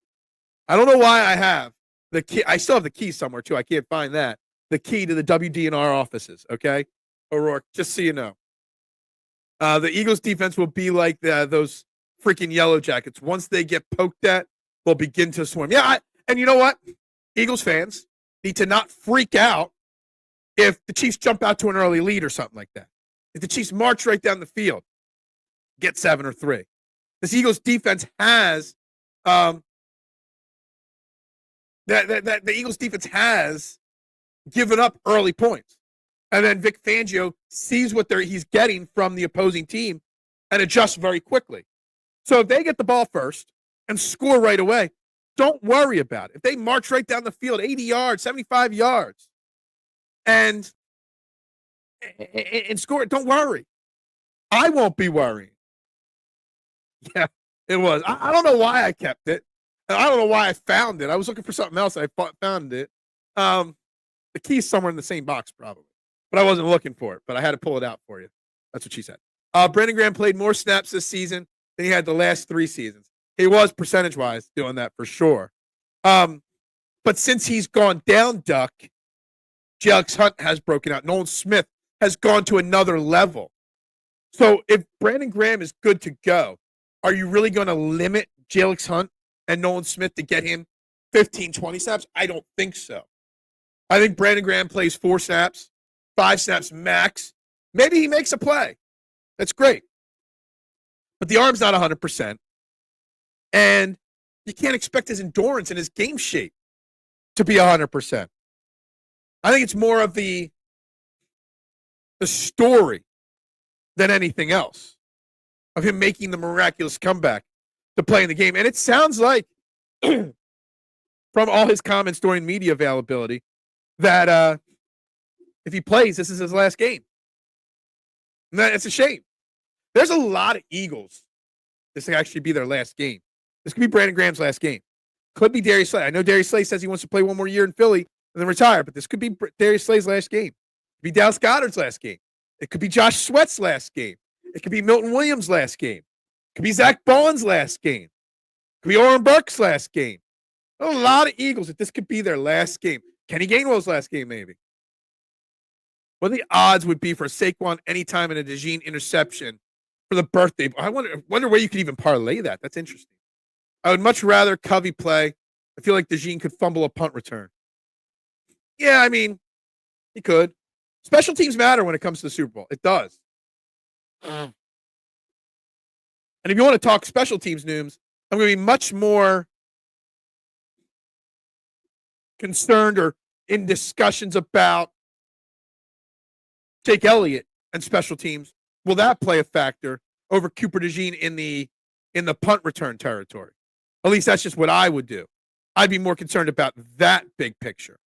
I don't know why I have the key. I still have the key somewhere too. I can't find that. The key to the WDNR offices. Okay, O'Rourke. Just so you know, the Eagles defense will be like those freaking Yellow Jackets. Once they get poked at, they'll begin to swarm. Yeah, and you know what? Eagles fans need to not freak out if the Chiefs jump out to an early lead or something like that. If the Chiefs march right down the field, get 7 or 3. This Eagles defense has the Eagles defense has given up early points. And then Vic Fangio sees what he's getting from the opposing team and adjusts very quickly. So if they get the ball first and score right away, don't worry about it. If they march right down the field, 80 yards, 75 yards, and score it, don't worry. I won't be worrying. Yeah, it was. I don't know why I kept it. I don't know why I found it. I was looking for something else. I found it. The key's somewhere in the same box, probably. But I wasn't looking for it. But I had to pull it out for you. That's what she said. Brandon Graham played more snaps this season than he had the last 3 seasons. He was, percentage-wise, doing that for sure. But since he's gone down, Duck, Alex Hunt has broken out. Nolan Smith has gone to another level. So if Brandon Graham is good to go, are you really going to limit Alex Hunt and Nolan Smith to get him 15, 20 snaps? I don't think so. I think Brandon Graham plays 4 snaps, 5 snaps max. Maybe he makes a play. That's great. But the arm's not 100%. And you can't expect his endurance and his game shape to be 100%. I think it's more of the story than anything else of him making the miraculous comeback to play in the game. And it sounds like, from all his comments during media availability, that if he plays, this is his last game. And it's a shame. There's a lot of Eagles. This could actually be their last game. This could be Brandon Graham's last game. Could be Darius Slay. I know Darius Slay says he wants to play one more year in Philly and then retire, but this could be Darius Slay's last game. It could be Dallas Goedert's last game. It could be Josh Sweat's last game. It could be Milton Williams' last game. It could be Zach Bond's last game. It could be Oren Burke's last game. A lot of Eagles that this could be their last game. Kenny Gainwell's last game, maybe. What the odds would be for Saquon anytime in a DeJean interception for the birthday? I wonder where you could even parlay that. That's interesting. I would much rather Covey play. I feel like DeJean could fumble a punt return. Yeah, I mean, He could. Special teams matter when it comes to the Super Bowl. It does. And if you want to talk special teams news, I'm going to be much more concerned or in discussions about Jake Elliott and special teams. Will that play a factor over Cooper DeJean in the punt return territory? At least that's just what I would do. I'd be more concerned about that big picture.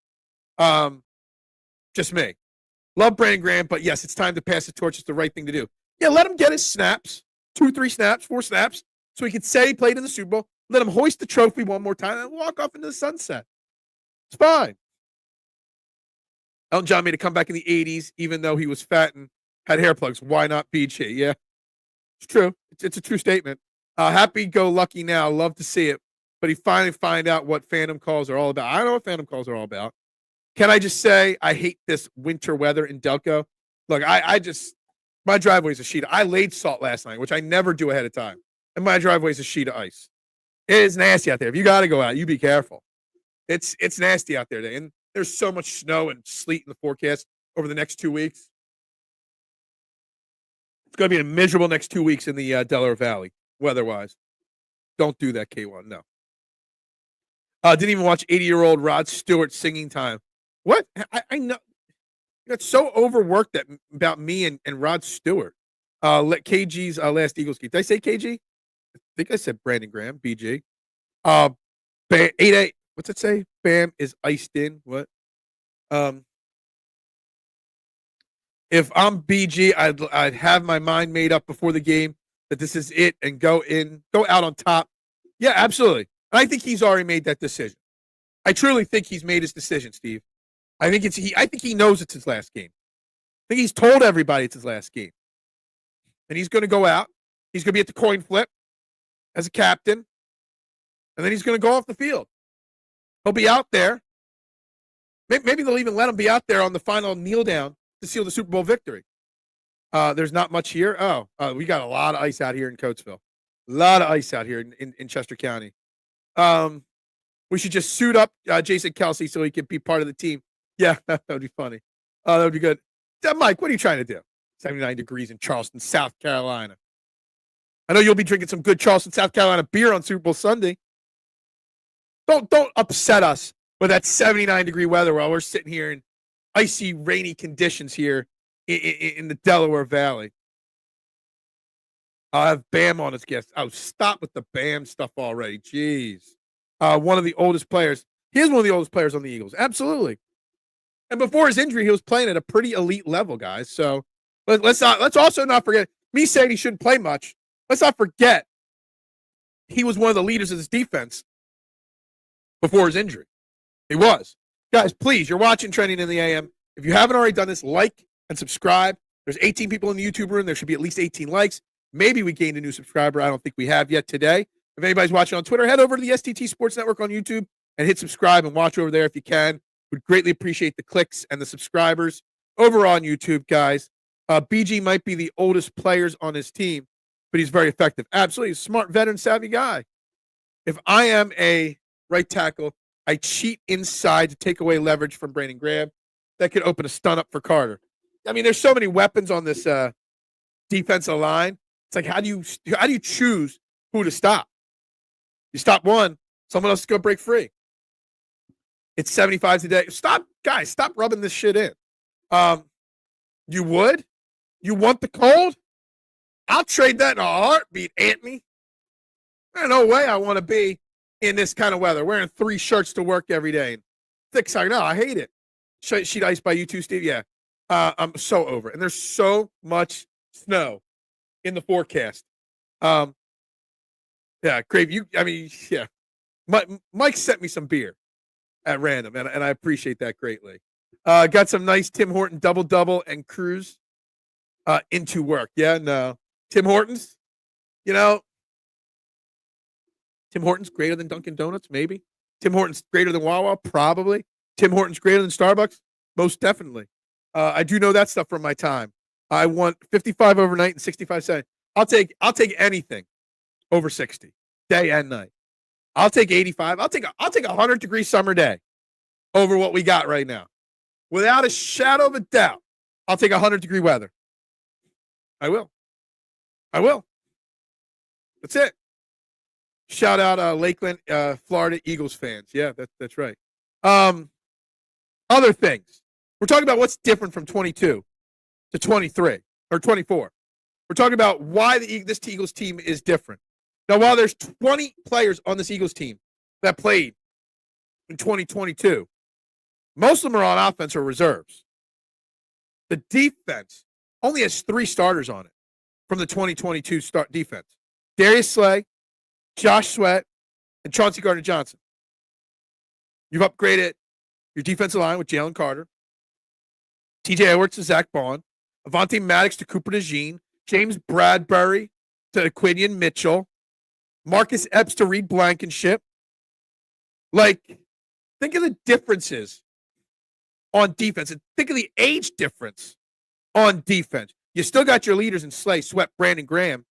Just me. Love Brandon Graham, but yes, it's time to pass the torch. It's the right thing to do. Yeah, let him get his snaps, 2, 3 snaps, 4 snaps, so he could say he played in the Super Bowl. Let him hoist the trophy one more time and walk off into the sunset. It's fine. Elton John made a comeback in the 80s, even though he was fat and had hair plugs. Why not BG? Yeah, it's true. It's a true statement. Happy-go-lucky now. Love to see it. But he finally find out what fandom calls are all about. I don't know what fandom calls are all about. Can I just say I hate this winter weather in Delco? Look, my driveway's a sheet. I laid salt last night, which I never do ahead of time. And my driveway's a sheet of ice. It is nasty out there. If you got to go out, you be careful. It's nasty out there. And there's so much snow and sleet in the forecast over the next 2 weeks. It's going to be a miserable next 2 weeks in the Delaware Valley, weather-wise. Don't do that, K1. No. Didn't even watch 80-year-old Rod Stewart singing time. What? I know. You got so overworked about me and Rod Stewart. Let KG's last Eagles game. Did I say KG? I think I said Brandon Graham, BG. 8-8. What's it say? Bam is iced in. What? If I'm BG, I'd have my mind made up before the game that this is it and go out on top. Yeah, absolutely. And I think he's already made that decision. I truly think he's made his decision, Steve. I think he knows it's his last game. I think he's told everybody it's his last game. And he's going to go out. He's going to be at the coin flip as a captain. And then he's going to go off the field. He'll be out there. Maybe they'll even let him be out there on the final kneel down to seal the Super Bowl victory. There's not much here. We got a lot of ice out here in Coatesville. A lot of ice out here in Chester County. We should just suit up Jason Kelsey so he can be part of the team. Yeah, that would be funny. That would be good. Mike, what are you trying to do? 79 degrees in Charleston, South Carolina. I know you'll be drinking some good Charleston, South Carolina beer on Super Bowl Sunday. Don't upset us with that 79-degree weather while we're sitting here in icy, rainy conditions here in the Delaware Valley. I'll have Bam on his guest. Oh, stop with the Bam stuff already. Jeez. One of the oldest players. He is one of the oldest players on the Eagles. Absolutely. And before his injury, he was playing at a pretty elite level, guys. So let's also not forget, me saying he shouldn't play much, let's not forget he was one of the leaders of this defense before his injury. He was. Guys, please, you're watching Trending in the AM. If you haven't already done this, like and subscribe. There's 18 people in the YouTube room. There should be at least 18 likes. Maybe we gained a new subscriber. I don't think we have yet today. If anybody's watching on Twitter, head over to the STT Sports Network on YouTube and hit subscribe and watch over there if you can. Would greatly appreciate the clicks and the subscribers over on YouTube, guys. BG might be the oldest players on his team, but he's very effective. Absolutely. Smart, veteran, savvy guy. If I am a right tackle, I cheat inside to take away leverage from Brandon Graham. That could open a stun up for Carter. I mean, there's so many weapons on this defensive line. It's like, how do you choose who to stop? You stop one, someone else is going to break free. It's 75 today. Stop rubbing this shit in. You would? You want the cold? I'll trade that in a heartbeat, Anthony. There's no way I want to be in this kind of weather, wearing 3 shirts to work every day. Thick side. No, I hate it. Sheet ice by you too, Steve? Yeah. I'm so over it. And there's so much snow in the forecast. Yeah, Crave, yeah. Mike sent me some beer at random, and I appreciate that greatly. Got some nice Tim Horton double and cruise into work. Yeah, no. Tim Hortons, Tim Hortons greater than Dunkin' Donuts, maybe. Tim Hortons greater than Wawa, probably. Tim Hortons greater than Starbucks, most definitely. I do know that stuff from my time. I want 55 overnight and 65 cents. I'll take anything over 60, day and night. I'll take 85. I'll take a 100-degree summer day over what we got right now. without a shadow of a doubt, I'll take 100-degree weather. I will. That's it. Shout out Lakeland, Florida Eagles fans. Yeah, that's right. Other things. We're talking about what's different from 22 to 23 or 24. We're talking about why this Eagles team is different. Now, while there's 20 players on this Eagles team that played in 2022, most of them are on offense or reserves. The defense only has 3 starters on it from the 2022 defense. Darius Slay, Josh Sweat, and Chauncey Gardner-Johnson. You've upgraded your defensive line with Jalen Carter, TJ Edwards to Zach Bond, Avonte Maddox to Cooper DeJean, James Bradbury to Quinion Mitchell, Marcus Epps to Reed Blankenship. Like, think of the differences on defense and think of the age difference on defense. You still got your leaders in Slay, Sweat, Brandon Graham,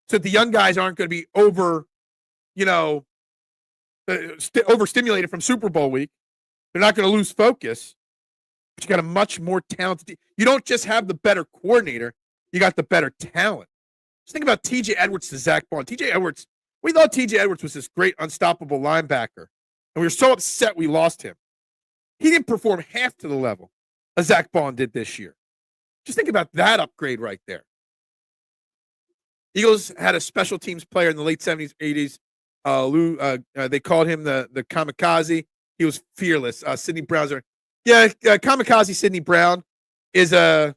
so the young guys aren't going to be overstimulated from Super Bowl week. They're not going to lose focus. But you got a much more talented. You don't just have the better coordinator. You got the better talent. Just think about TJ Edwards to Zach Bond. TJ Edwards, we thought TJ Edwards was this great unstoppable linebacker, and we were so upset we lost him. He didn't perform half to the level as Zach Bond did this year. Just think about that upgrade right there. Eagles had a special teams player in the late 70s, 80s. They called him the kamikaze. He was fearless. Sidney Brown's kamikaze Sidney Brown is a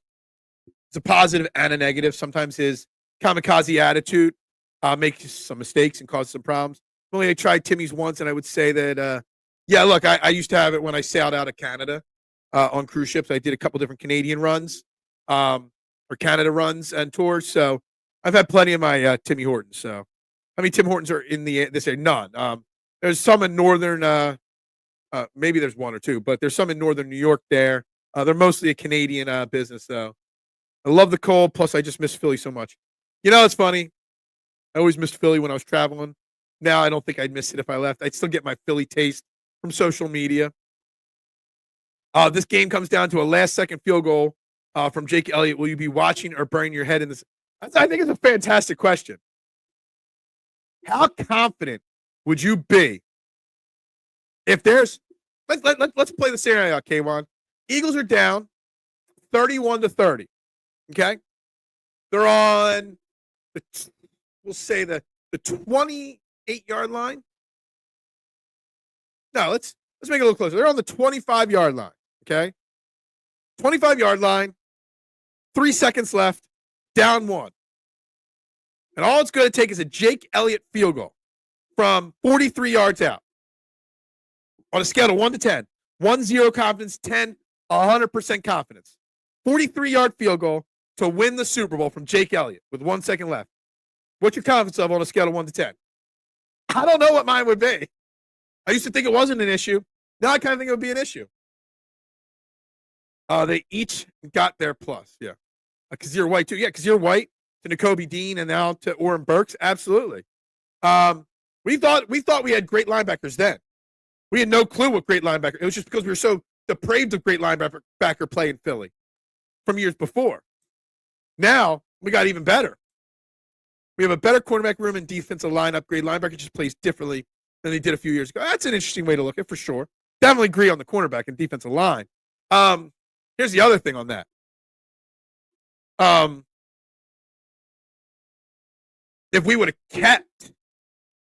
positive and a negative. Sometimes his kamikaze attitude makes some mistakes and causes some problems. Only I tried Timmy's once, and I would say that, look, I used to have it when I sailed out of Canada on cruise ships. I did a couple different Canadian runs or Canada runs and tours. So I've had plenty of my Timmy Hortons. So how many Tim Hortons are in this area? None. There's some in northern, maybe there's one or two, but there's some in northern New York there. They're mostly a Canadian business, though. I love the cold. Plus, I just miss Philly so much. You know, it's funny. I always missed Philly when I was traveling. Now I don't think I'd miss it if I left. I'd still get my Philly taste from social media. This game comes down to a last-second field goal from Jake Elliott. Will you be watching or burying your head in this? I think it's a fantastic question. How confident would you be if there's let's play the scenario out, K1. Eagles are down 31-30. Okay? They're on we'll say the 28-yard line. No, let's make it a little closer. They're on the 25-yard line. Okay? 25-yard line, 3 seconds left, down 1. And all it's going to take is a Jake Elliott field goal from 43 yards out. On a scale of 1 to 10, 1, 0 confidence, 10, 100% confidence. 43-yard field goal to win the Super Bowl from Jake Elliott with 1 second left. What's your confidence level on a scale of 1 to 10? I don't know what mine would be. I used to think it wasn't an issue. Now I kind of think it would be an issue. They each got their plus, yeah. Kazir White, too. Yeah, Kazir White to Nakobe Dean and now to Oren Burks. Absolutely. We thought we had great linebackers then. We had no clue what great linebacker. It was just because we were so depraved of great linebacker play in Philly from years before. Now we got even better. We have a better quarterback room and defensive line upgrade. Linebacker just plays differently than they did a few years ago. That's an interesting way to look at it for sure. Definitely agree on the cornerback and defensive line. Here's the other thing on that. If we would have kept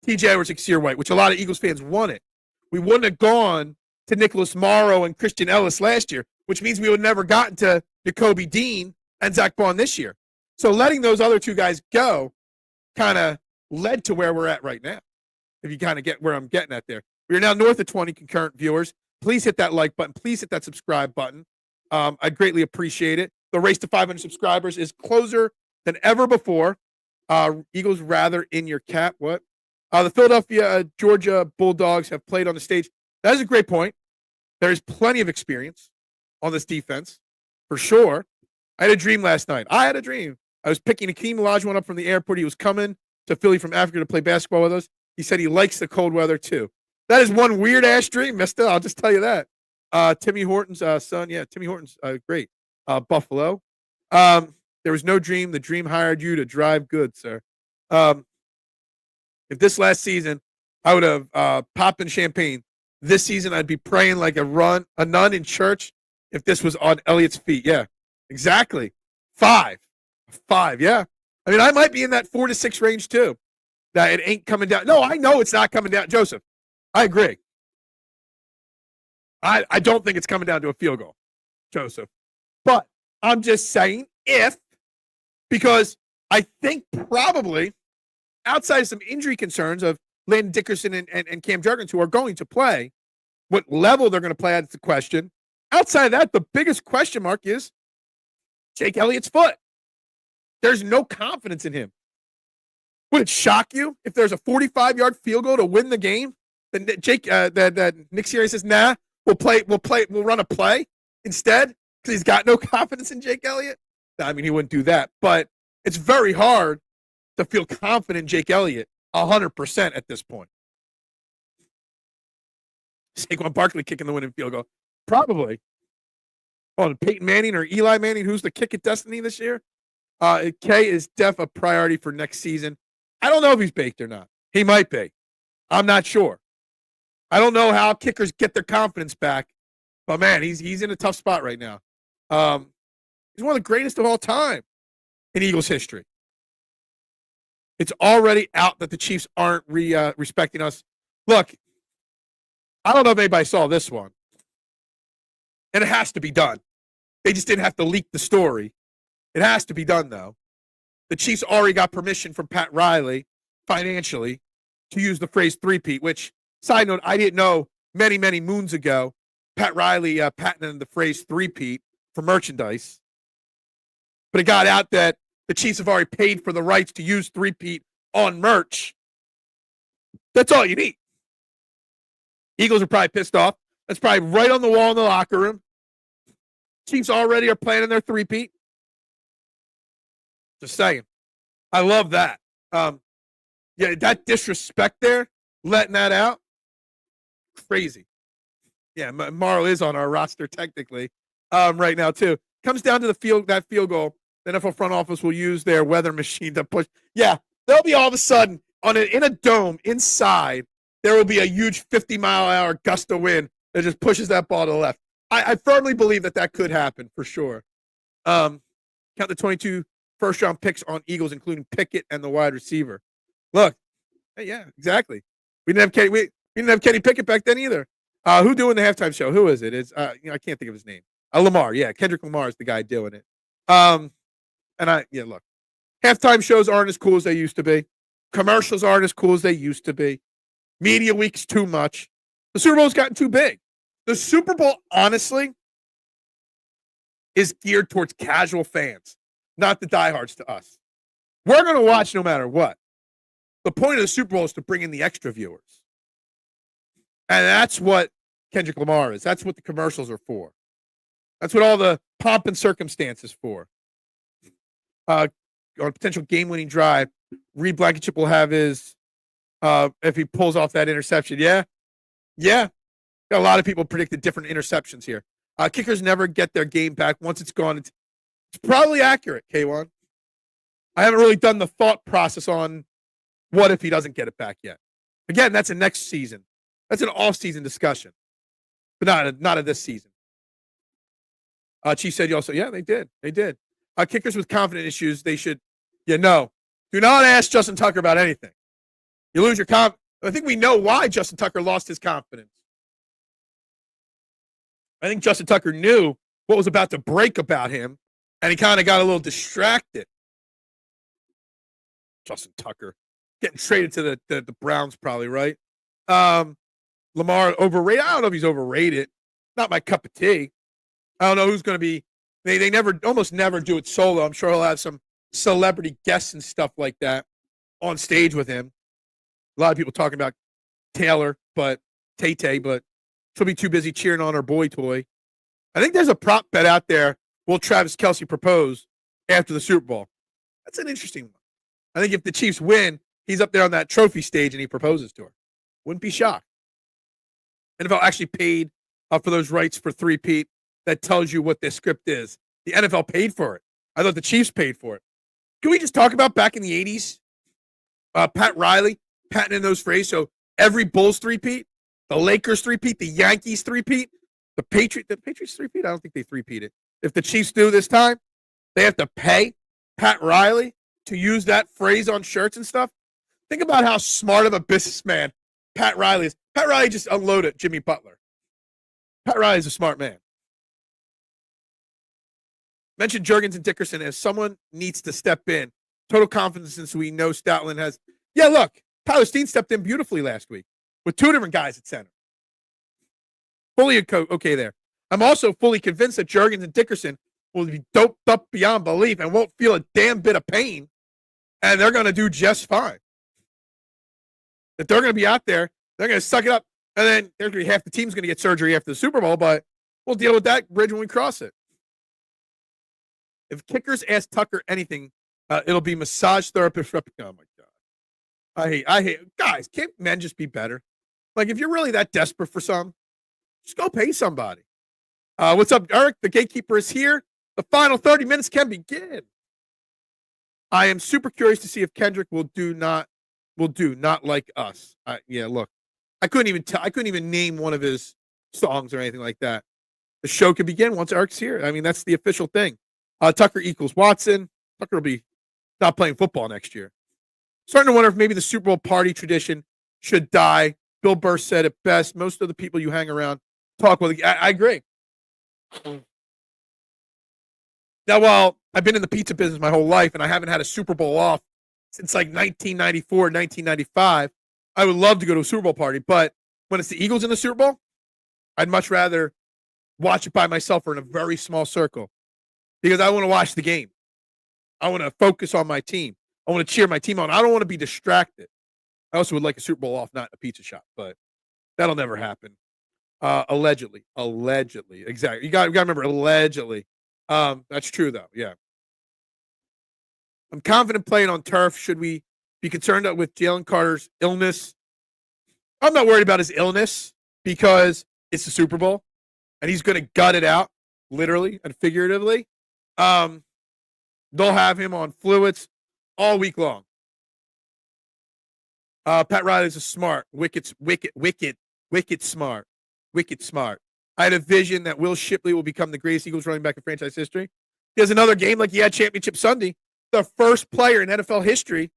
TJ Edwards and Kazir White, which a lot of Eagles fans wanted, we wouldn't have gone to Nicholas Morrow and Christian Ellis last year, which means we would have never gotten to Nakobe Dean and Zach Bond this year. So letting those other two guys go kind of led to where we're at right now, if you kind of get where I'm getting at there. We are now north of 20 concurrent viewers. Please hit that like button. Please hit that subscribe button. I'd greatly appreciate it. The race to 500 subscribers is closer than ever before. Eagles rather in your cap. What? The Philadelphia, Georgia Bulldogs have played on the stage. That is a great point. There is plenty of experience on this defense, for sure. I had a dream last night. I was picking Akeem Olajuwon up from the airport. He was coming to Philly from Africa to play basketball with us. He said he likes the cold weather, too. That is one weird-ass dream, mister. I'll just tell you that. Timmy Horton's son. Yeah, Timmy Horton's great. Buffalo. There was no dream. The dream hired you to drive good, sir. Um, if this last season I would have popped in champagne, this season I'd be praying like a nun in church if this was on Elliott's feet. Yeah, exactly. 5. 5, yeah. I mean, I might be in that 4 to 6 range too. That it ain't coming down. No, I know it's not coming down. Joseph, I agree. I don't think it's coming down to a field goal, Joseph. But I'm just saying because I think probably outside of some injury concerns of Landon Dickerson and Cam Jurgens, who are going to play, what level they're going to play at is the question. Outside of that, the biggest question mark is Jake Elliott's foot. There's no confidence in him. Would it shock you if there's a 45-yard field goal to win the game? Then that Nick Sirianni says, "Nah, we'll run a play instead," because he's got no confidence in Jake Elliott. I mean, he wouldn't do that, but it's very hard to feel confident in Jake Elliott 100% at this point. Saquon Barkley kicking the winning field goal, probably. On Peyton Manning or Eli Manning, who's the kick at destiny this year? K is def a priority for next season. I don't know if he's baked or not. He might be. I'm not sure. I don't know how kickers get their confidence back, but man, he's in a tough spot right now. He's one of the greatest of all time in Eagles history. It's already out that the Chiefs aren't respecting us. Look, I don't know if anybody saw this one, and it has to be done. They just didn't have to leak the story. It has to be done, though. The Chiefs already got permission from Pat Riley financially to use the phrase three-peat, which, side note, I didn't know many, many moons ago, Pat Riley patented the phrase three-peat for merchandise. But it got out that the Chiefs have already paid for the rights to use three-peat on merch. That's all you need. Eagles are probably pissed off. That's probably right on the wall in the locker room. Chiefs already are planning their three-peat. Just saying. I love that. Yeah, that disrespect there, letting that out, crazy. Yeah, Morrow is on our roster technically right now too. Comes down to that field goal. The NFL front office will use their weather machine to push. Yeah, there'll be all of a sudden in a dome inside, there will be a huge 50-mile-an-hour gust of wind that just pushes that ball to the left. I firmly believe that could happen for sure. Count the 22 first-round picks on Eagles, including Pickett and the wide receiver. Look, hey, yeah, exactly. We didn't have Kenny Pickett back then either. Who doing the halftime show? Who is it? It's I can't think of his name. Lamar, yeah, Kendrick Lamar is the guy doing it. Look, halftime shows aren't as cool as they used to be. Commercials aren't as cool as they used to be. Media week's too much. The Super Bowl's gotten too big. The Super Bowl, honestly, is geared towards casual fans, not the diehards to us. We're going to watch no matter what. The point of the Super Bowl is to bring in the extra viewers. And that's what Kendrick Lamar is. That's what the commercials are for. That's what all the pomp and circumstances for. On a potential game-winning drive, Reed Blankenship will have his, if he pulls off that interception. Yeah. Got a lot of people predicted different interceptions here. Kickers never get their game back. Once it's gone, it's probably accurate, K1. I haven't really done the thought process on what if he doesn't get it back yet. Again, that's a next season. That's an off-season discussion, but not of this season. Chief said also, yeah, they did. Kickers with confidence issues, they should, no. Do not ask Justin Tucker about anything. You lose your confidence. I think we know why Justin Tucker lost his confidence. I think Justin Tucker knew what was about to break about him, and he kind of got a little distracted. Justin Tucker getting traded to the Browns probably, right? Lamar overrated. I don't know if he's overrated. Not my cup of tea. I don't know who's going to be. They almost never do it solo. I'm sure he'll have some celebrity guests and stuff like that on stage with him. A lot of people talking about Taylor, but Tay, but she'll be too busy cheering on her boy toy. I think there's a prop bet out there. Will Travis Kelce propose after the Super Bowl? That's an interesting one. I think if the Chiefs win, he's up there on that trophy stage and he proposes to her. Wouldn't be shocked. NFL actually paid for those rights for three-peat that tells you what this script is. The NFL paid for it. I thought the Chiefs paid for it. Can we just talk about back in the 80s? Pat Riley patented those phrases. So every Bulls three-peat, the Lakers three-peat, the Yankees three-peat, the Patriots three-peat? I don't think they three-peated. If the Chiefs do this time, they have to pay Pat Riley to use that phrase on shirts and stuff. Think about how smart of a businessman Pat Riley is. Pat Riley just unloaded Jimmy Butler. Pat Riley is a smart man. Mentioned Jurgens and Dickerson as someone needs to step in. Total confidence since we know Stoutland has. Yeah, look, Tyler Steen stepped in beautifully last week with two different guys at center. Fully okay there. I'm also fully convinced that Jurgens and Dickerson will be doped up beyond belief and won't feel a damn bit of pain, and they're going to do just fine. That they're going to be out there, they're going to suck it up, and then there's going to be half the team's going to get surgery after the Super Bowl, but we'll deal with that bridge when we cross it. If kickers ask Tucker anything, it'll be massage therapist. Oh my God, I hate guys. Can't men just be better? Like if you're really that desperate for some, just go pay somebody. What's up, Eric? The gatekeeper is here. The final 30 minutes can begin. I am super curious to see if Kendrick will do not like us. Yeah, look, I couldn't even name one of his songs or anything like that. The show can begin once Eric's here. I mean, that's the official thing. Tucker equals Watson. Tucker will be not playing football next year. Starting to wonder if maybe the Super Bowl party tradition should die. Bill Burr said it best. Most of the people you hang around talk with. I agree. Now, while I've been in the pizza business my whole life and I haven't had a Super Bowl off since like 1994, 1995, I would love to go to a Super Bowl party. But when it's the Eagles in the Super Bowl, I'd much rather watch it by myself or in a very small circle because I want to watch the game. I want to focus on my team. I want to cheer my team on. I don't want to be distracted. I also would like a Super Bowl off, not a pizza shop, but that'll never happen. Allegedly. Exactly. You got to remember, allegedly. That's true, though. Yeah. I'm confident playing on turf. Should we be concerned with Jalen Carter's illness? I'm not worried about his illness because it's the Super Bowl, and he's going to gut it out, literally and figuratively. They'll have him on fluids all week long. Pat Riley's a smart, wicked smart. I had a vision that Will Shipley will become the greatest Eagles running back in franchise history. He has another game like he had Championship Sunday. The first player in NFL history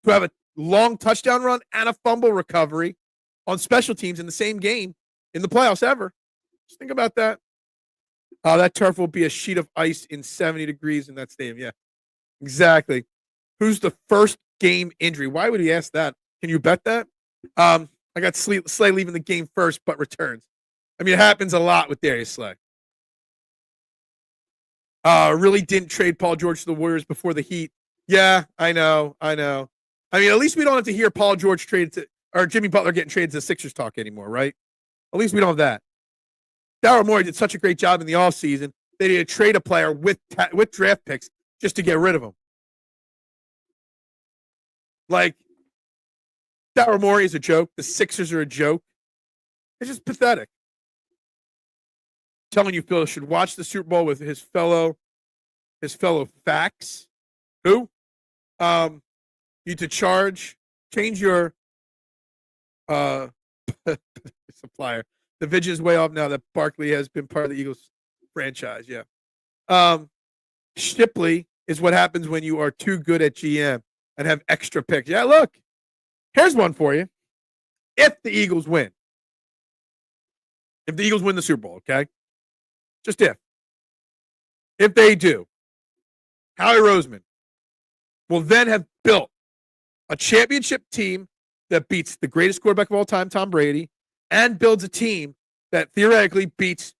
to have a long touchdown run and a fumble recovery on special teams in the same game in the playoffs ever. Just think about that. That turf will be a sheet of ice in 70 degrees in that stadium. Yeah, exactly. Who's the first game injury? Why would he ask that? Can you bet that? I got Slay leaving the game first, but returns. I mean, it happens a lot with Darius Slay. Really didn't trade Paul George to the Warriors before the Heat. Yeah, I know. I mean, at least we don't have to hear Paul George traded to, or Jimmy Butler getting traded to the Sixers talk anymore, right? At least we don't have that. Daryl Morey did such a great job in the offseason. They did trade a player with draft picks just to get rid of him. Like, Daryl Morey is a joke. The Sixers are a joke. It's just pathetic. Telling you, Phil should watch the Super Bowl with his fellow facts. Who? You to change your supplier. The vision is way off now that Barkley has been part of the Eagles franchise. Yeah. Shipley is what happens when you are too good at GM and have extra picks. Yeah, look. Here's one for you. If the Eagles win. If the Eagles win the Super Bowl, okay? Just if. If they do, Howie Roseman will then have built a championship team that beats the greatest quarterback of all time, Tom Brady, and builds a team that theoretically beats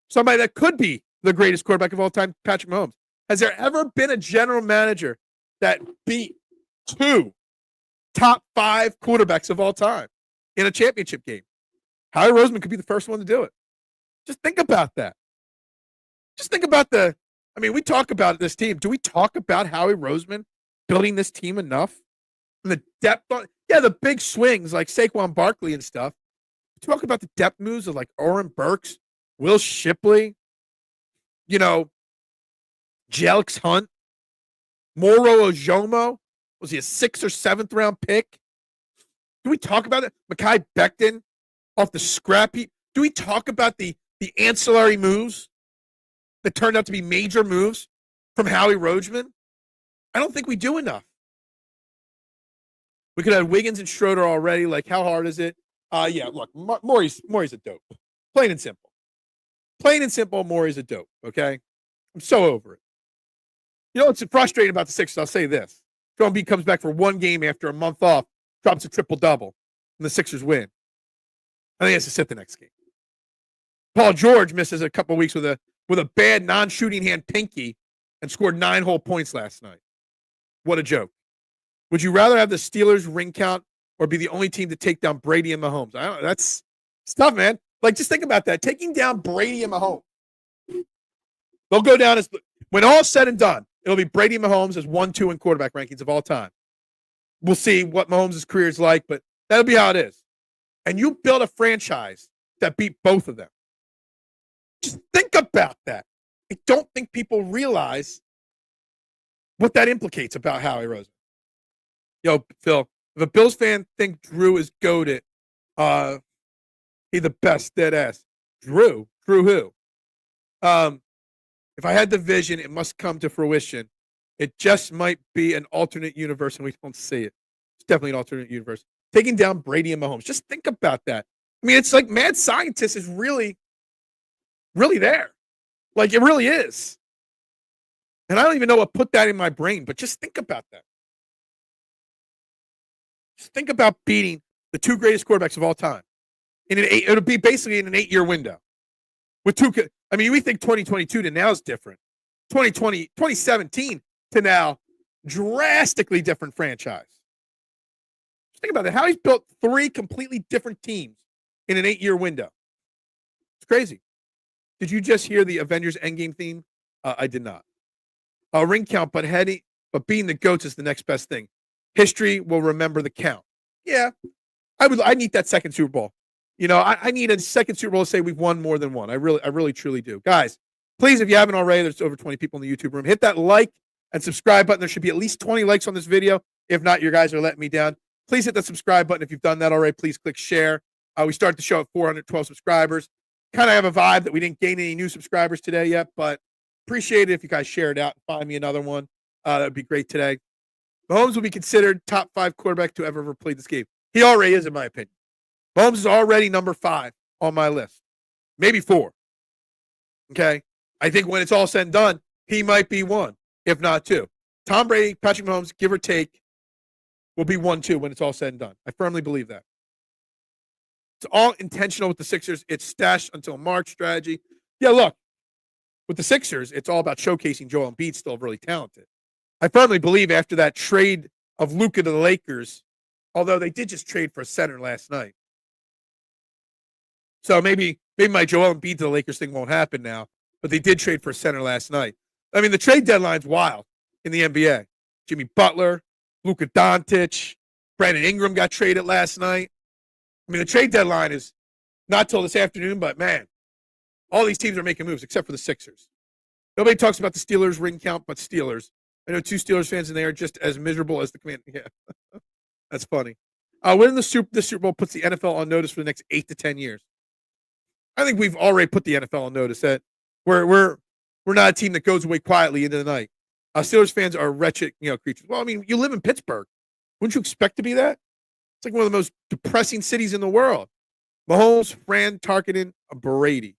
somebody that could be the greatest quarterback of all time, Patrick Mahomes. Has there ever been a general manager that beat two top 5 quarterbacks of all time in a championship game? Howie Roseman could be the first one to do it. Just think about that. Just think about we talk about this team. Do we talk about Howie Roseman building this team enough? And the depth the big swings like Saquon Barkley and stuff. Talk about the depth moves of like Oren Burks, Will Shipley, you know, Jelix Hunt, Moro Ojomo, was he a 6th or 7th round pick? Do we talk about it? Mekhi Becton off the scrap heap. Do we talk about the ancillary moves that turned out to be major moves from Howie Roseman? I don't think we do enough. We could have Wiggins and Schroeder already. Like, how hard is it? Yeah, look, Maury's a dope. Plain and simple. Plain and simple, Maury's a dope, okay? I'm so over it. You know what's frustrating about the Sixers? I'll say this. Joel Embiid comes back for one game after a month off, drops a triple-double, and the Sixers win. I think he has to sit the next game. Paul George misses a couple weeks with a bad non-shooting hand pinky and scored 9 whole points last night. What a joke. Would you rather have the Steelers ring count or be the only team to take down Brady and Mahomes? That's tough, man. Like, just think about that. Taking down Brady and Mahomes. They'll go down as, when all's said and done, it'll be Brady and Mahomes as 1-2 in quarterback rankings of all time. We'll see what Mahomes' career is like, but that'll be how it is. And you build a franchise that beat both of them. Just think about that. I don't think people realize what that implicates about Howie Roseman. Yo, Phil, if a Bills fan think Drew is goated, he the best, dead ass. Drew who? If I had the vision, it must come to fruition. It just might be an alternate universe, and we don't see it. It's definitely an alternate universe. Taking down Brady and Mahomes. Just think about that. I mean, it's like mad scientist is really, really there. Like, it really is. And I don't even know what put that in my brain, but just think about that. Just think about beating the 2 greatest quarterbacks of all time. It'll be basically in an 8-year window. With 2, I mean, we think 2022 to now is different. 2017 to now, drastically different franchise. Just think about that. How he's built 3 completely different teams in an 8-year window. It's crazy. Did you just hear the Avengers Endgame theme? I did not. Ring count, but being the GOATs is the next best thing. History will remember the count. Yeah, I need that second Super Bowl. You know, I need a second Super Bowl to say we've won more than one. I really, truly do. Guys, please, if you haven't already, there's over 20 people in the YouTube room. Hit that like and subscribe button. There should be at least 20 likes on this video. If not, you guys are letting me down. Please hit the subscribe button. If you've done that already, please click share. We started the show at 412 subscribers. Kind of have a vibe that we didn't gain any new subscribers today yet, but appreciate it if you guys share it out and find me another one. That would be great today. Mahomes will be considered top 5 quarterback to ever played this game. He already is, in my opinion. Mahomes is already number 5 on my list. Maybe 4. Okay? I think when it's all said and done, he might be 1, if not 2. Tom Brady, Patrick Mahomes, give or take, will be 1-2 when it's all said and done. I firmly believe that. It's all intentional with the Sixers. It's stashed until March strategy. Yeah, look, with the Sixers, it's all about showcasing Joel Embiid still really talented. I firmly believe after that trade of Luka to the Lakers, although they did just trade for a center last night. So maybe my Joel Embiid to the Lakers thing won't happen now, but they did trade for a center last night. I mean, the trade deadline's wild in the NBA. Jimmy Butler, Luka Doncic, Brandon Ingram got traded last night. I mean, the trade deadline is not till this afternoon, but man, all these teams are making moves except for the Sixers. Nobody talks about the Steelers ring count, but Steelers. I know 2 Steelers fans in there are just as miserable as the Commanders. Yeah, that's funny. Winning the Super Bowl puts the NFL on notice for the next 8 to 10 years. I think we've already put the NFL on notice that we're not a team that goes away quietly into the night. Steelers fans are wretched, creatures. Well, I mean, you live in Pittsburgh. Wouldn't you expect to be that? It's like one of the most depressing cities in the world. Mahomes, Fran Tarkenton, Brady.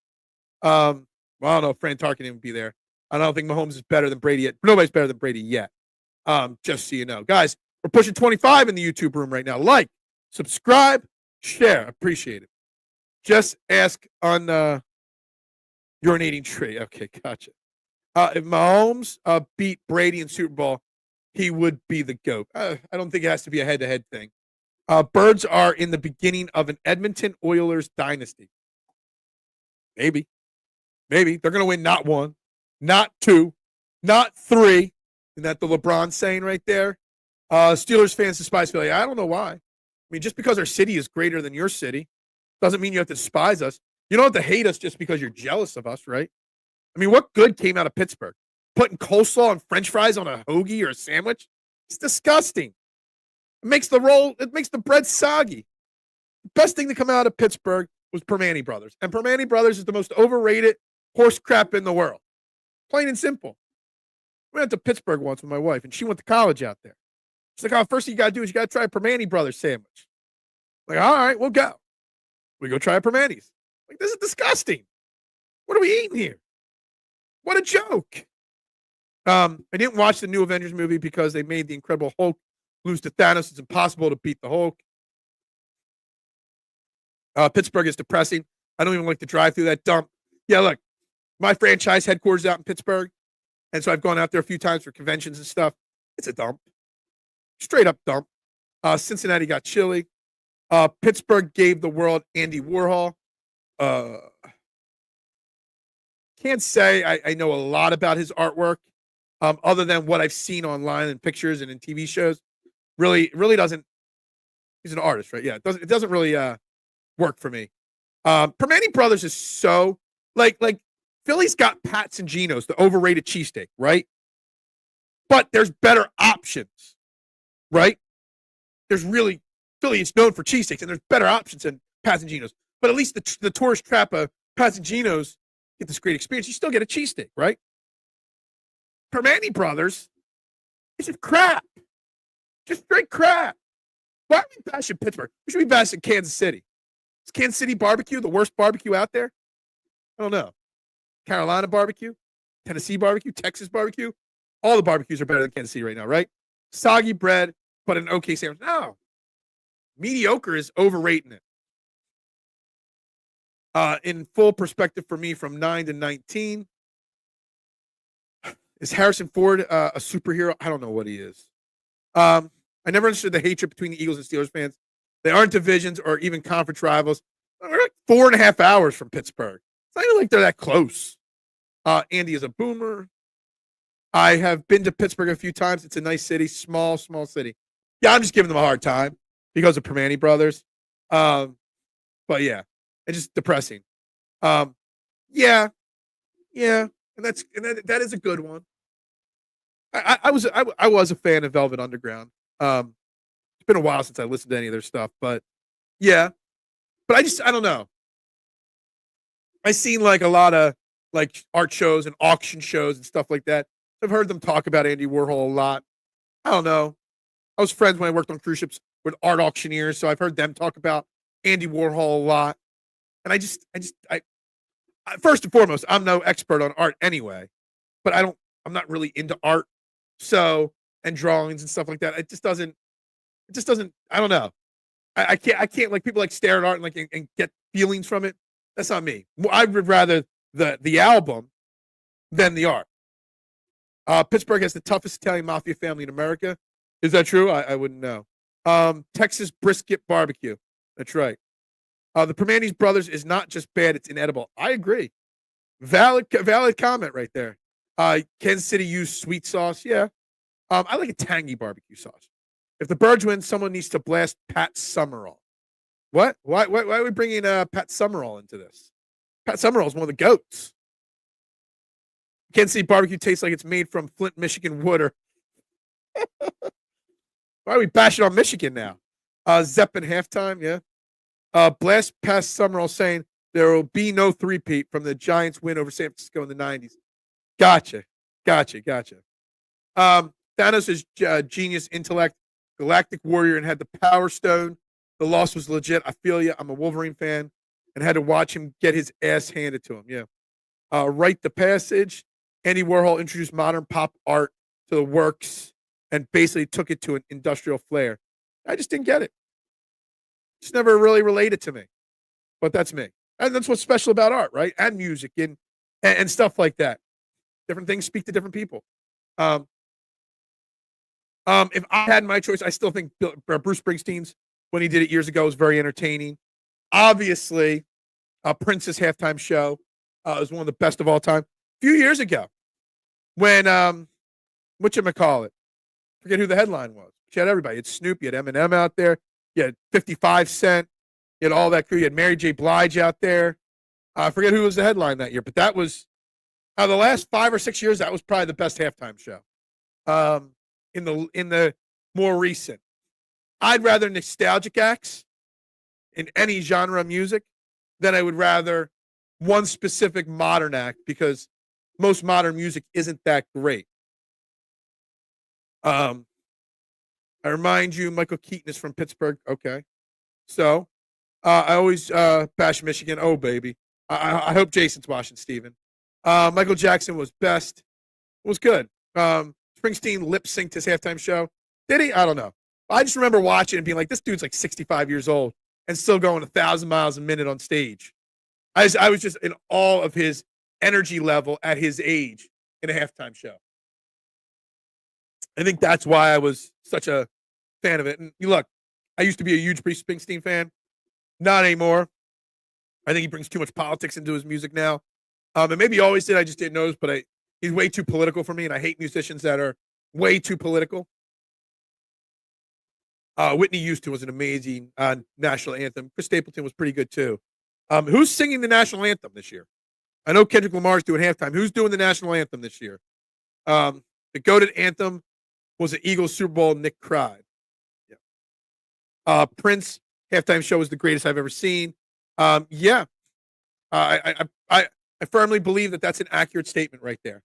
Well, I don't know if Fran Tarkenton would be there. I don't think Mahomes is better than Brady yet. Nobody's better than Brady yet. Just so you know. Guys, we're pushing 25 in the YouTube room right now. Like, subscribe, share. Appreciate it. Just ask on urinating tree. Okay, gotcha. If Mahomes beat Brady in Super Bowl, he would be the GOAT. I don't think it has to be a head-to-head thing. Birds are in the beginning of an Edmonton Oilers dynasty. Maybe. They're going to win not 1, not 2, not 3. Isn't that the LeBron saying right there? Steelers fans despise Philly. I don't know why. I mean, just because our city is greater than your city doesn't mean you have to despise us. You don't have to hate us just because you're jealous of us, right? I mean, what good came out of Pittsburgh? Putting coleslaw and French fries on a hoagie or a sandwich? It's disgusting. It makes the bread soggy. The best thing to come out of Pittsburgh was Permane Brothers. And Permane Brothers is the most overrated horse crap in the world. Plain and simple. We went to Pittsburgh once with my wife, and she went to college out there. She's like, oh, first thing you got to do is you got to try a Permane Brothers sandwich. I'm like, all right, we'll go. We go try a Permane's. Like, this is disgusting. What are we eating here? What a joke. I didn't watch the new Avengers movie because they made the Incredible Hulk lose to Thanos. It's impossible to beat the Hulk. Pittsburgh is depressing. I don't even like to drive through that dump. Yeah, look, my franchise headquarters is out in Pittsburgh, and so I've gone out there a few times for conventions and stuff. It's a dump. Straight up dump. Cincinnati got chilly. Pittsburgh gave the world Andy Warhol. Can't say I know a lot about his artwork, other than what I've seen online in pictures and in TV shows. Really doesn't. He's an artist, right? Yeah, it doesn't really work for me. Permane Brothers is so like Philly's got Pats and Geno's, the overrated cheesesteak, right? But there's better options, right? Philly is known for cheesesteaks, and there's better options than Pats and Geno's. But at least the tourist trap of Pats and Geno's get this great experience. You still get a cheesesteak, right? Permane Brothers is just crap. Just straight crap. Why are we bashing Pittsburgh? We should be bashing Kansas City. Is Kansas City barbecue the worst barbecue out there? I don't know. Carolina barbecue, Tennessee barbecue, Texas barbecue. All the barbecues are better than Kansas City right now, right? Soggy bread, but an okay sandwich. No. Mediocre is overrating it. In full perspective for me from 9 to 19, is Harrison Ford a superhero? I don't know what he is. I never understood the hatred between the Eagles and Steelers fans. They aren't divisions or even conference rivals. They're like 4.5 hours from Pittsburgh. It's not even like they're that close. Andy is a boomer. I have been to Pittsburgh a few times. It's a nice city, small city. Yeah, I'm just giving them a hard time because of Permane Brothers. But yeah, it's just depressing. Yeah, and that is a good one. I was a fan of Velvet Underground. It's been a while since I listened to any of their stuff, but yeah. But I don't know. I've seen like a lot of like art shows and auction shows and stuff like that. I've heard them talk about Andy Warhol a lot. I don't know. I was friends when I worked on cruise ships with art auctioneers, so I've heard them talk about Andy Warhol a lot. And I first and foremost, I'm no expert on art anyway, but I'm not really into art. So, and drawings and stuff like that. It just doesn't, I don't know. I can't like people like stare at art and like and get feelings from it. That's not me. I would rather the album than the art. Pittsburgh has the toughest Italian mafia family in America. Is that true? I wouldn't know. Texas brisket barbecue. That's right. The Permane Brothers is not just bad, it's inedible. I agree. Valid comment right there. Kansas City used sweet sauce. Yeah. I like a tangy barbecue sauce. If the Birds win, someone needs to blast Pat Summerall. What? Why are we bringing Pat Summerall into this? Pat Summerall is one of the GOATs. Kansas City barbecue tastes like it's made from Flint, Michigan wood. Or why are we bashing on Michigan now? Zepp in halftime, yeah. Blast past Summerall saying there will be no three-peat from the Giants win over San Francisco in the 90s. Gotcha. Thanos is genius intellect, galactic warrior, and had the power stone. The loss was legit. I feel you. I'm a Wolverine fan and had to watch him get his ass handed to him. Yeah. Write the passage. Andy Warhol introduced modern pop art to the works and basically took it to an industrial flair. I just didn't get it. It's never really related to me. But that's me. And that's what's special about art, right? And music and stuff like that. Different things speak to different people. If I had my choice, I still think Bruce Springsteen's, when he did it years ago, was very entertaining. Obviously, Prince's halftime show was one of the best of all time. A few years ago, when whatchamacallit, forget who the headline was. She had everybody. You had Snoop, you had Eminem out there, you had 55 Cent, you had all that crew. You had Mary J. Blige out there. I forget who was the headline that year, but that was the last 5 or 6 years. That was probably the best halftime show. In the more recent, I'd rather nostalgic acts in any genre of music than I would rather one specific modern act, because most modern music isn't that great. I remind you, Michael Keaton is from Pittsburgh. Okay. So I always bash Michigan. Oh, baby. I hope Jason's watching, Steven. Michael Jackson was best. It was good. Springsteen lip synced his halftime show. Did he? I don't know. I just remember watching and being like, this dude's like 65 years old and still going 1,000 miles a minute on stage. I was just in awe of his energy level at his age in a halftime show. I think that's why I was such a fan of it. And look, I used to be a huge Bruce Springsteen fan. Not anymore. I think he brings too much politics into his music now. And maybe he always did. I just didn't notice, but he's way too political for me, and I hate musicians that are way too political. Whitney Houston was an amazing national anthem. Chris Stapleton was pretty good, too. Who's singing the national anthem this year? I know Kendrick Lamar's doing halftime. Who's doing the national anthem this year? The goated anthem was the Eagles Super Bowl. Nick cried. Yeah. Prince halftime show was the greatest I've ever seen. Yeah. I firmly believe that that's an accurate statement right there.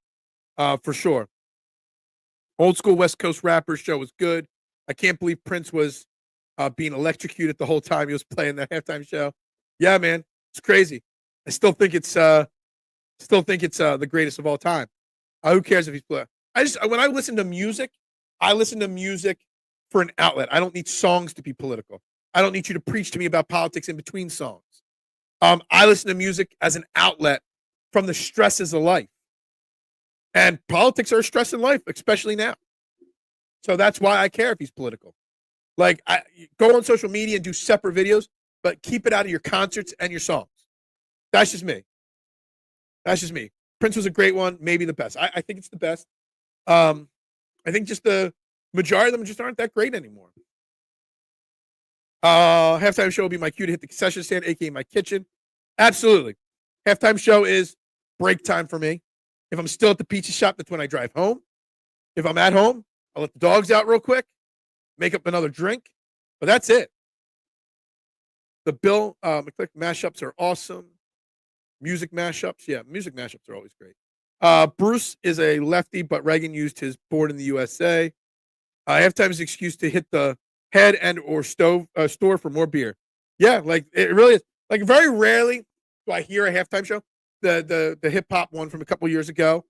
For sure. Old school West Coast rappers show was good. I can't believe Prince was being electrocuted the whole time he was playing that halftime show. Yeah, man, it's crazy. I still think it's the greatest of all time. Who cares if he's playing? When I listen to music for an outlet. I don't need songs to be political. I don't need you to preach to me about politics in between songs. I listen to music as an outlet from the stresses of life. And politics are a stress in life, especially now. So that's why I care if he's political. Like, go on social media and do separate videos, but keep it out of your concerts and your songs. That's just me. Prince was a great one, maybe the best. I think it's the best. I think just the majority of them just aren't that great anymore. Halftime show will be my cue to hit the concession stand, aka my kitchen. Absolutely. Halftime show is break time for me. If I'm still at the pizza shop, that's when I drive home. If I'm at home, I'll let the dogs out real quick, make up another drink, but that's it. The Bill McClick mashups are awesome. Music mashups, yeah, music mashups are always great. Bruce is a lefty, but Reagan used his Born in the USA. Halftime is an excuse to hit the head and or store for more beer. Yeah, like it really is. Like very rarely do I hear a halftime show. The hip hop one from a couple years ago.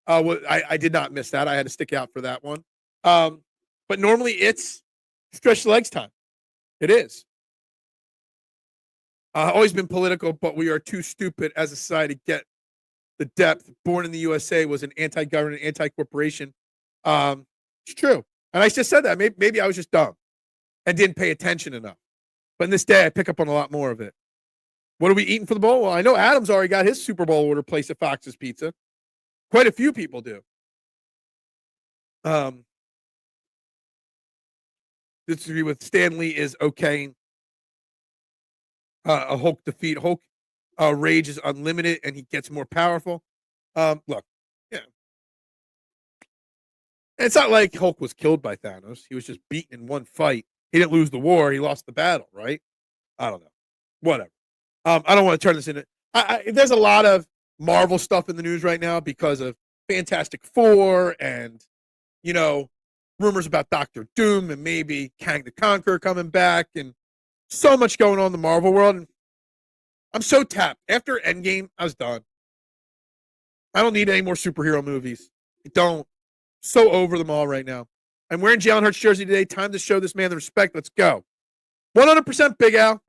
I did not miss that. I had to stick out for that one. But normally it's stretch the legs time. It is. Always been political, but we are too stupid as a society to get the depth. Born in the USA was an anti-government, anti-corporation. It's true. And I just said that. Maybe I was just dumb and didn't pay attention enough. But in this day, I pick up on a lot more of it. What are we eating for the bowl? Well, I know Adam's already got his Super Bowl order placed at Fox's Pizza. Quite a few people do. Disagree with Stanley is okay. A Hulk defeat. Hulk rage is unlimited and he gets more powerful. Look, yeah. It's not like Hulk was killed by Thanos. He was just beaten in one fight. He didn't lose the war. He lost the battle, right? I don't know. Whatever. I don't want to turn this into... there's a lot of Marvel stuff in the news right now because of Fantastic Four and, rumors about Doctor Doom and maybe Kang the Conqueror coming back and so much going on in the Marvel world. And I'm so tapped. After Endgame, I was done. I don't need any more superhero movies. I don't. So over them all right now. I'm wearing Jalen Hurts jersey today. Time to show this man the respect. Let's go. 100% Big Al.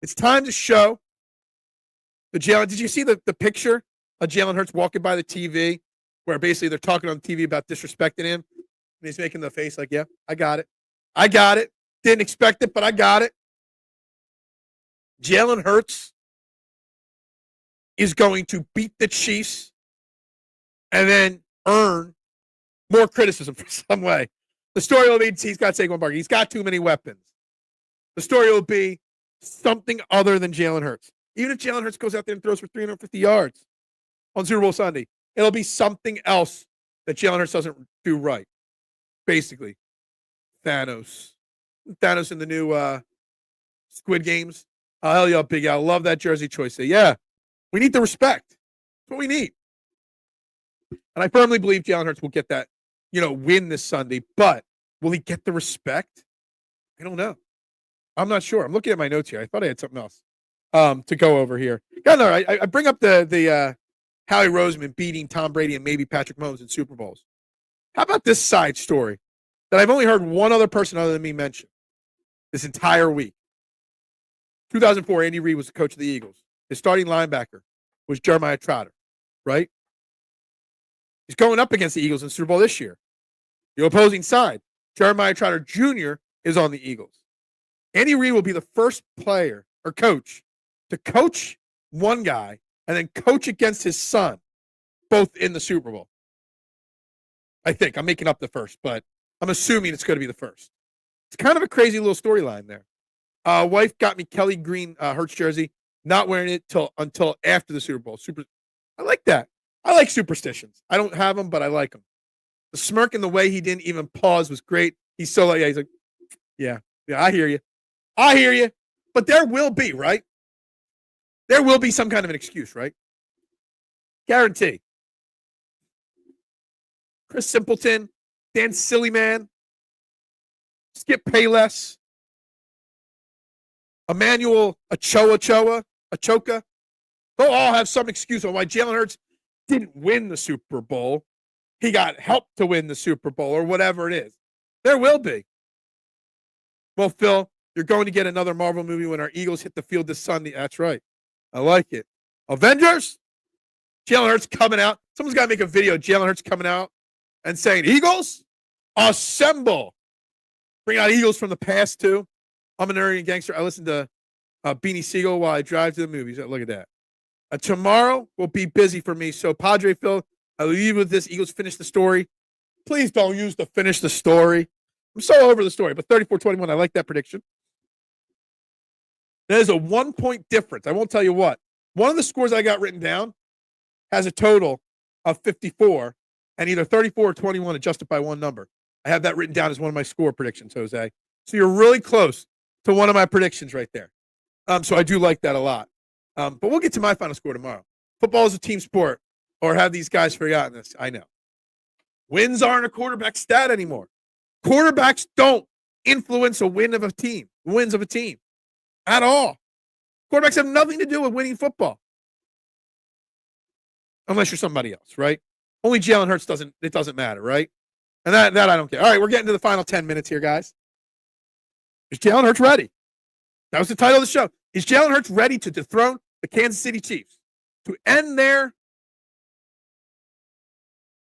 It's time to show the Jalen. Did you see the picture of Jalen Hurts walking by the TV where basically they're talking on TV about disrespecting him? And he's making the face like, yeah, I got it. I got it. Didn't expect it, but I got it. Jalen Hurts is going to beat the Chiefs and then earn more criticism for some way. The story will be he's got Saquon Barkley. He's got too many weapons. The story will be something other than Jalen Hurts. Even if Jalen Hurts goes out there and throws for 350 yards on Super Bowl Sunday, it'll be something else that Jalen Hurts doesn't do right. Basically, Thanos in the new Squid Games. Hell yeah, Big Al. Love that jersey choice. Yeah, we need the respect. That's what we need. And I firmly believe Jalen Hurts will get that, win this Sunday. But will he get the respect? I don't know. I'm not sure. I'm looking at my notes here. I thought I had something else to go over here. Yeah, no, I bring up the Howie Roseman beating Tom Brady and maybe Patrick Mahomes in Super Bowls. How about this side story that I've only heard one other person other than me mention this entire week? 2004, Andy Reid was the coach of the Eagles. His starting linebacker was Jeremiah Trotter, right? He's going up against the Eagles in Super Bowl this year. The opposing side, Jeremiah Trotter Jr., is on the Eagles. Andy Reid will be the first player or coach to coach one guy and then coach against his son, both in the Super Bowl. I think. I'm making up the first, but I'm assuming it's going to be the first. It's kind of a crazy little storyline there. Wife got me Kelly Green Hurts jersey, not wearing it until after the Super Bowl. I like that. I like superstitions. I don't have them, but I like them. The smirk and the way he didn't even pause was great. He's so like, he's like, yeah, I hear you. I hear you. But there will be, right? There will be some kind of an excuse, right? Guarantee. Chris Simpleton, Dan Sillyman, Skip Payless, Emmanuel Achoka. They'll all have some excuse on why Jalen Hurts didn't win the Super Bowl. He got help to win the Super Bowl or whatever it is. There will be. Well, Phil, you're going to get another Marvel movie when our Eagles hit the field this Sunday. That's right. I like it. Avengers? Jalen Hurts coming out. Someone's got to make a video of Jalen Hurts coming out and saying, Eagles, assemble. Bring out Eagles from the past, too. I'm an Arrogant Gangster. I listen to Beanie Siegel while I drive to the movies. Look at that. Tomorrow will be busy for me. So, Padre Phil, I leave you with this. Eagles finish the story. Please don't use the finish the story. I'm so over the story, but 34-21, I like that prediction. There's a 1-point difference. I won't tell you what. One of the scores I got written down has a total of 54, and either 34 or 21 adjusted by one number. I have that written down as one of my score predictions, Jose. So you're really close to one of my predictions right there. So I do like that a lot. But we'll get to my final score tomorrow. Football is a team sport, or have these guys forgotten this? I know. Wins aren't a quarterback stat anymore. Quarterbacks don't influence wins of a team at all. Quarterbacks have nothing to do with winning football. Unless you're somebody else, right? Only Jalen Hurts doesn't matter, right? And that I don't care. All right, we're getting to the final 10 minutes here, guys. Is Jalen Hurts ready? That was the title of the show. Is Jalen Hurts ready to dethrone the Kansas City Chiefs, to end their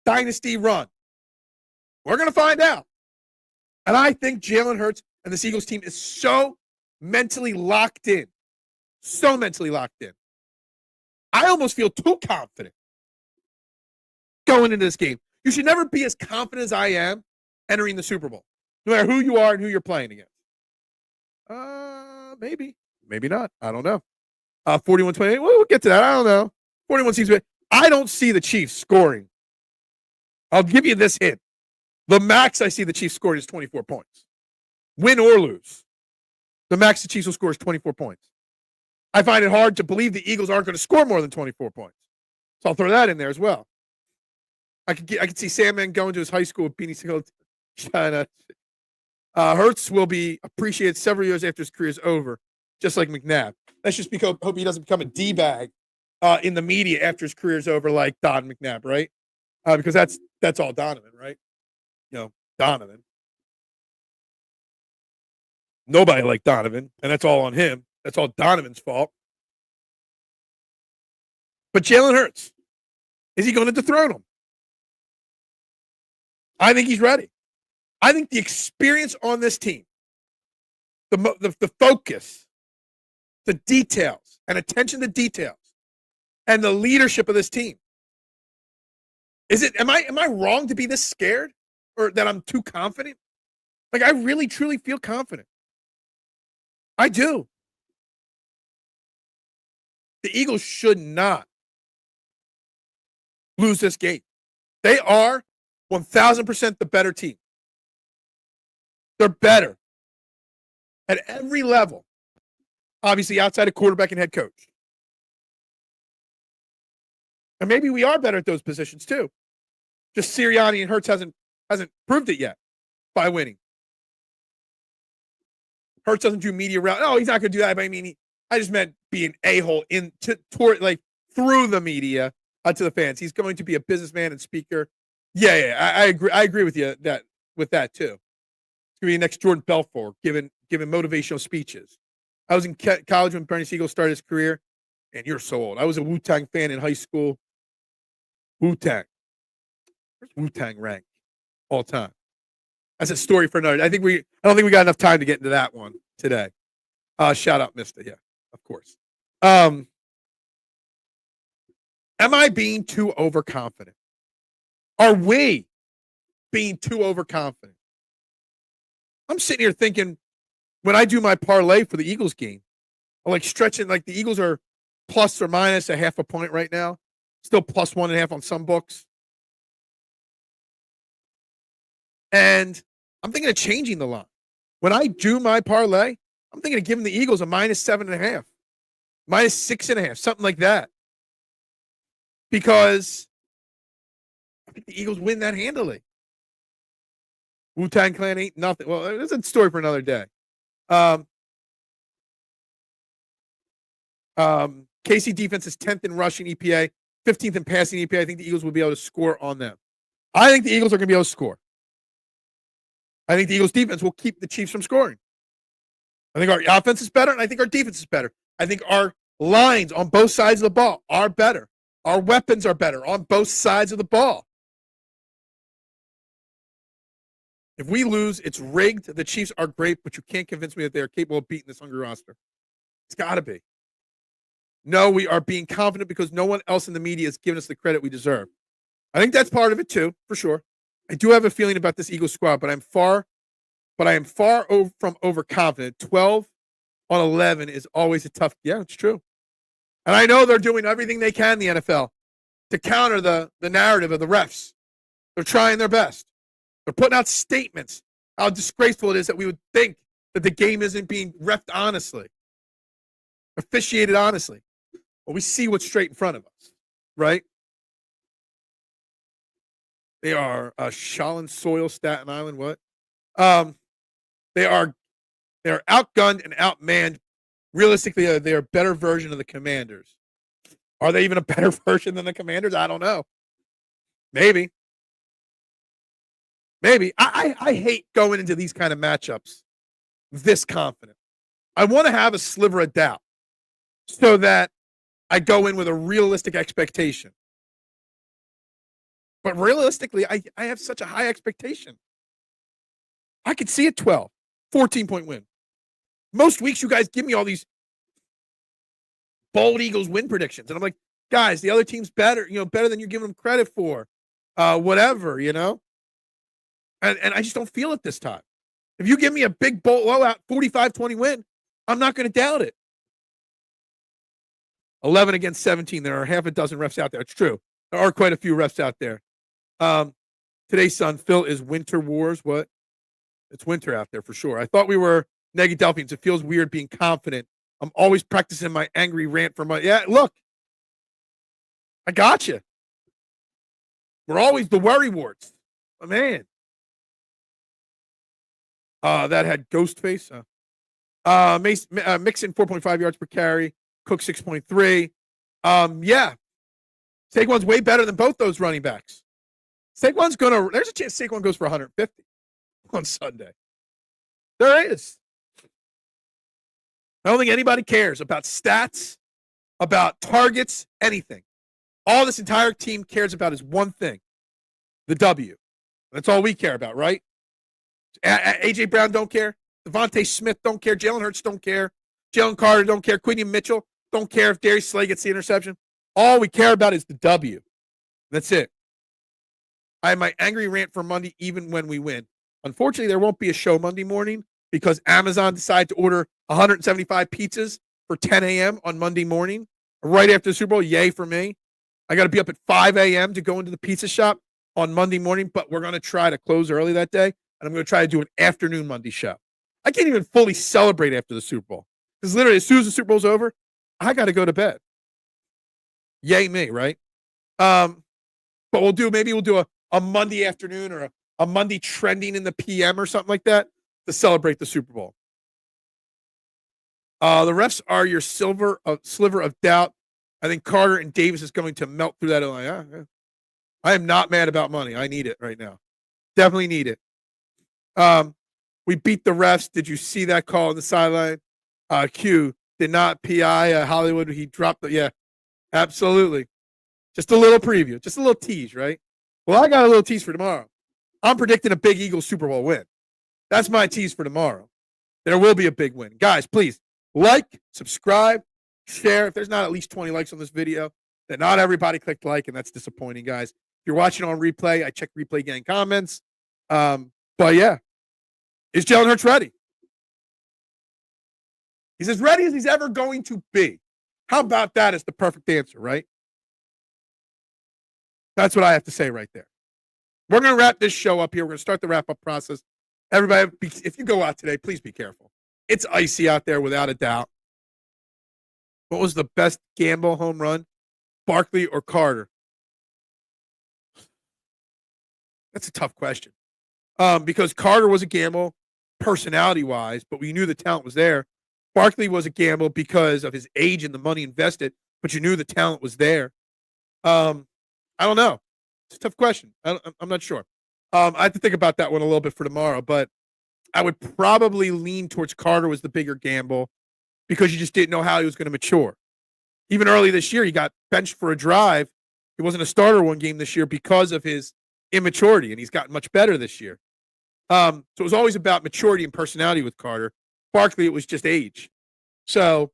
dynasty run? We're going to find out. And I think Jalen Hurts and this Eagles team is so mentally locked in. So mentally locked in. I almost feel too confident going into this game. You should never be as confident as I am entering the Super Bowl, no matter who you are and who you're playing against. Maybe. Maybe not. I don't know. 41-28. We'll get to that. I don't know. 41 seems to be. I don't see the Chiefs scoring. I'll give you this hint. The max I see the Chiefs scoring is 24 points. Win or lose. The max the Chiefs will score is 24 points. I find it hard to believe the Eagles aren't going to score more than 24 points. So I'll throw that in there as well. I could see Sandman going to his high school with Beanie Siegel. China. Hurts will be appreciated several years after his career is over, just like McNabb. Let's just hope he doesn't become a D-bag in the media after his career is over, like Don McNabb, right? Because that's all Donovan, right? Donovan. Nobody liked Donovan, and that's all on him. That's all Donovan's fault. But Jalen Hurts, is he going to dethrone him? I think he's ready. I think the experience on this team, the focus, the details, and attention to details, and the leadership of this team. Am I wrong to be this scared, or that I'm too confident? Like, I really, truly feel confident. I do. The Eagles should not lose this game. They are 1,000% the better team. They're better at every level, obviously outside of quarterback and head coach. And maybe we are better at those positions too. Just Sirianni and Hurts hasn't proved it yet by winning. Hurts doesn't do media route. No, he's not going to do that. But I mean, I just meant be an a-hole through the media to the fans. He's going to be a businessman and speaker. Yeah, I agree. I agree with you with that too. It's going to be next Jordan Belfort giving motivational speeches. I was in college when Bernie Siegel started his career, and you're so old. I was a Wu-Tang fan in high school. Wu-Tang. Where's Wu-Tang rank all time? That's a story for another. I don't think we got enough time to get into that one today. Shout out, Mister. Yeah, of course. Am I being too overconfident? Are we being too overconfident? I'm sitting here thinking, when I do my parlay for the Eagles game, I'm like stretching, like the Eagles are plus or minus a half a point right now. Still plus 1.5 on some books. And I'm thinking of changing the line. When I do my parlay, I'm thinking of giving the Eagles a minus 7.5, minus 6.5, something like that. Because I think the Eagles win that handily. Wu-Tang Clan ain't nothing. Well, that's a story for another day. KC defense is 10th in rushing EPA, 15th in passing EPA. I think the Eagles will be able to score on them. I think the Eagles are going to be able to score. I think the Eagles defense will keep the Chiefs from scoring. I think our offense is better, and I think our defense is better. I think our lines on both sides of the ball are better. Our weapons are better on both sides of the ball. If we lose, it's rigged. The Chiefs are great, but you can't convince me that they are capable of beating this hungry roster. It's got to be. No, we are being confident because no one else in the media has given us the credit we deserve. I think that's part of it too, for sure. I do have a feeling about this Eagles squad, but I am far from overconfident. 12 on 11 is always a tough. Yeah, it's true. And I know they're doing everything they can in the NFL to counter the narrative of the refs. They're trying their best. They're putting out statements how disgraceful it is that we would think that the game isn't being reffed honestly, officiated honestly. But we see what's straight in front of us, right? They are Shallon Soil, Staten Island. What? They are outgunned and outmanned. Realistically, they're a better version of the Commanders. Are they even a better version than the Commanders? I don't know. Maybe. I hate going into these kind of matchups this confident. I want to have a sliver of doubt so that I go in with a realistic expectation. But realistically, I have such a high expectation. I could see a 12, 14-point win. Most weeks, you guys give me all these bold Eagles win predictions. And I'm like, guys, the other team's better, better than you're giving them credit for. Whatever. And I just don't feel it this time. If you give me a big blowout 45-20 win, I'm not going to doubt it. 11 against 17. There are half a dozen refs out there. It's true. There are quite a few refs out there. Today's son, Phil, is Winter Wars. What? It's winter out there for sure. I thought we were Negadelphians. It feels weird being confident. I'm always practicing my angry rant for my. Yeah, look. I got you. We're always the worry warts. Oh, man. That had Ghostface. Mixon 4.5 yards per carry. Cook 6.3. Yeah. Saquon's way better than both those running backs. There's a chance Saquon goes for 150 on Sunday. There is. I don't think anybody cares about stats, about targets, anything. All this entire team cares about is one thing, the W. That's all we care about, right? A.J. Brown don't care. Devontae Smith don't care. Jalen Hurts don't care. Jalen Carter don't care. Quinion Mitchell don't care if Darius Slay gets the interception. All we care about is the W. That's it. I have my angry rant for Monday even when we win. Unfortunately, there won't be a show Monday morning because Amazon decided to order 175 pizzas for 10 a.m. on Monday morning right after the Super Bowl. Yay for me. I got to be up at 5 a.m. to go into the pizza shop on Monday morning, but we're going to try to close early that day, and I'm going to try to do an afternoon Monday show. I can't even fully celebrate after the Super Bowl because literally as soon as the Super Bowl's over, I got to go to bed. Yay me, right? But maybe we'll do a Monday afternoon or a Monday trending in the PM or something like that to celebrate the Super Bowl. The refs are your sliver of doubt. I think Carter and Davis is going to melt through that. I am not mad about money. I need it right now. Definitely need it. We beat the refs. Did you see that call on the sideline? Q did not PI Hollywood. He dropped the, yeah, absolutely. Just a little preview, just a little tease, right? Well, I got a little tease for tomorrow. I'm predicting a big Eagles Super Bowl win. That's my tease for tomorrow. There will be a big win. Guys, please like, subscribe, share. If there's not at least 20 likes on this video, then not everybody clicked like, and that's disappointing, guys. If you're watching on replay, I check replay gang comments. But yeah, is Jalen Hurts ready? He's as ready as he's ever going to be. How about that as the perfect answer, right? That's what I have to say right there. We're going to wrap this show up here. We're going to start the wrap-up process. Everybody, if you go out today, please be careful. It's icy out there without a doubt. What was the best gamble home run? Barkley or Carter? That's a tough question. Because Carter was a gamble personality-wise, but we knew the talent was there. Barkley was a gamble because of his age and the money invested, but you knew the talent was there. I don't know. It's a tough question. I'm not sure. I have to think about that one a little bit for tomorrow, but I would probably lean towards Carter was the bigger gamble because you just didn't know how he was going to mature. Even early this year, he got benched for a drive. He wasn't a starter one game this year because of his immaturity, and he's gotten much better this year. So it was always about maturity and personality with Carter. Barkley, it was just age. So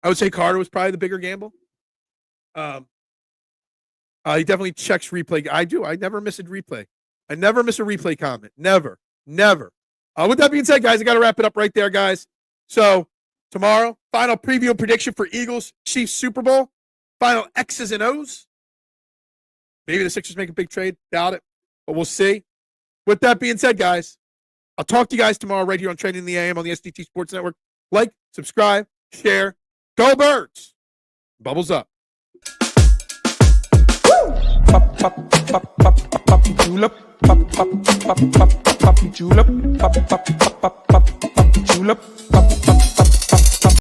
I would say Carter was probably the bigger gamble. He definitely checks replay. I do. I never miss a replay. I never miss a replay comment. Never. With that being said, guys, I got to wrap it up right there, guys. So tomorrow, final preview and prediction for Eagles Chiefs Super Bowl. Final X's and O's. Maybe the Sixers make a big trade. Doubt it. But we'll see. With that being said, guys, I'll talk to you guys tomorrow right here on Trending in the AM on the STT Sports Network. Like, subscribe, share. Go Birds. Bubbles up. Pop, pop, pop, pop, pop, julep. Pop, pop, pop, pop, pop, julep. Pop, pop, pop, pop, pop, julep. Pop, pop.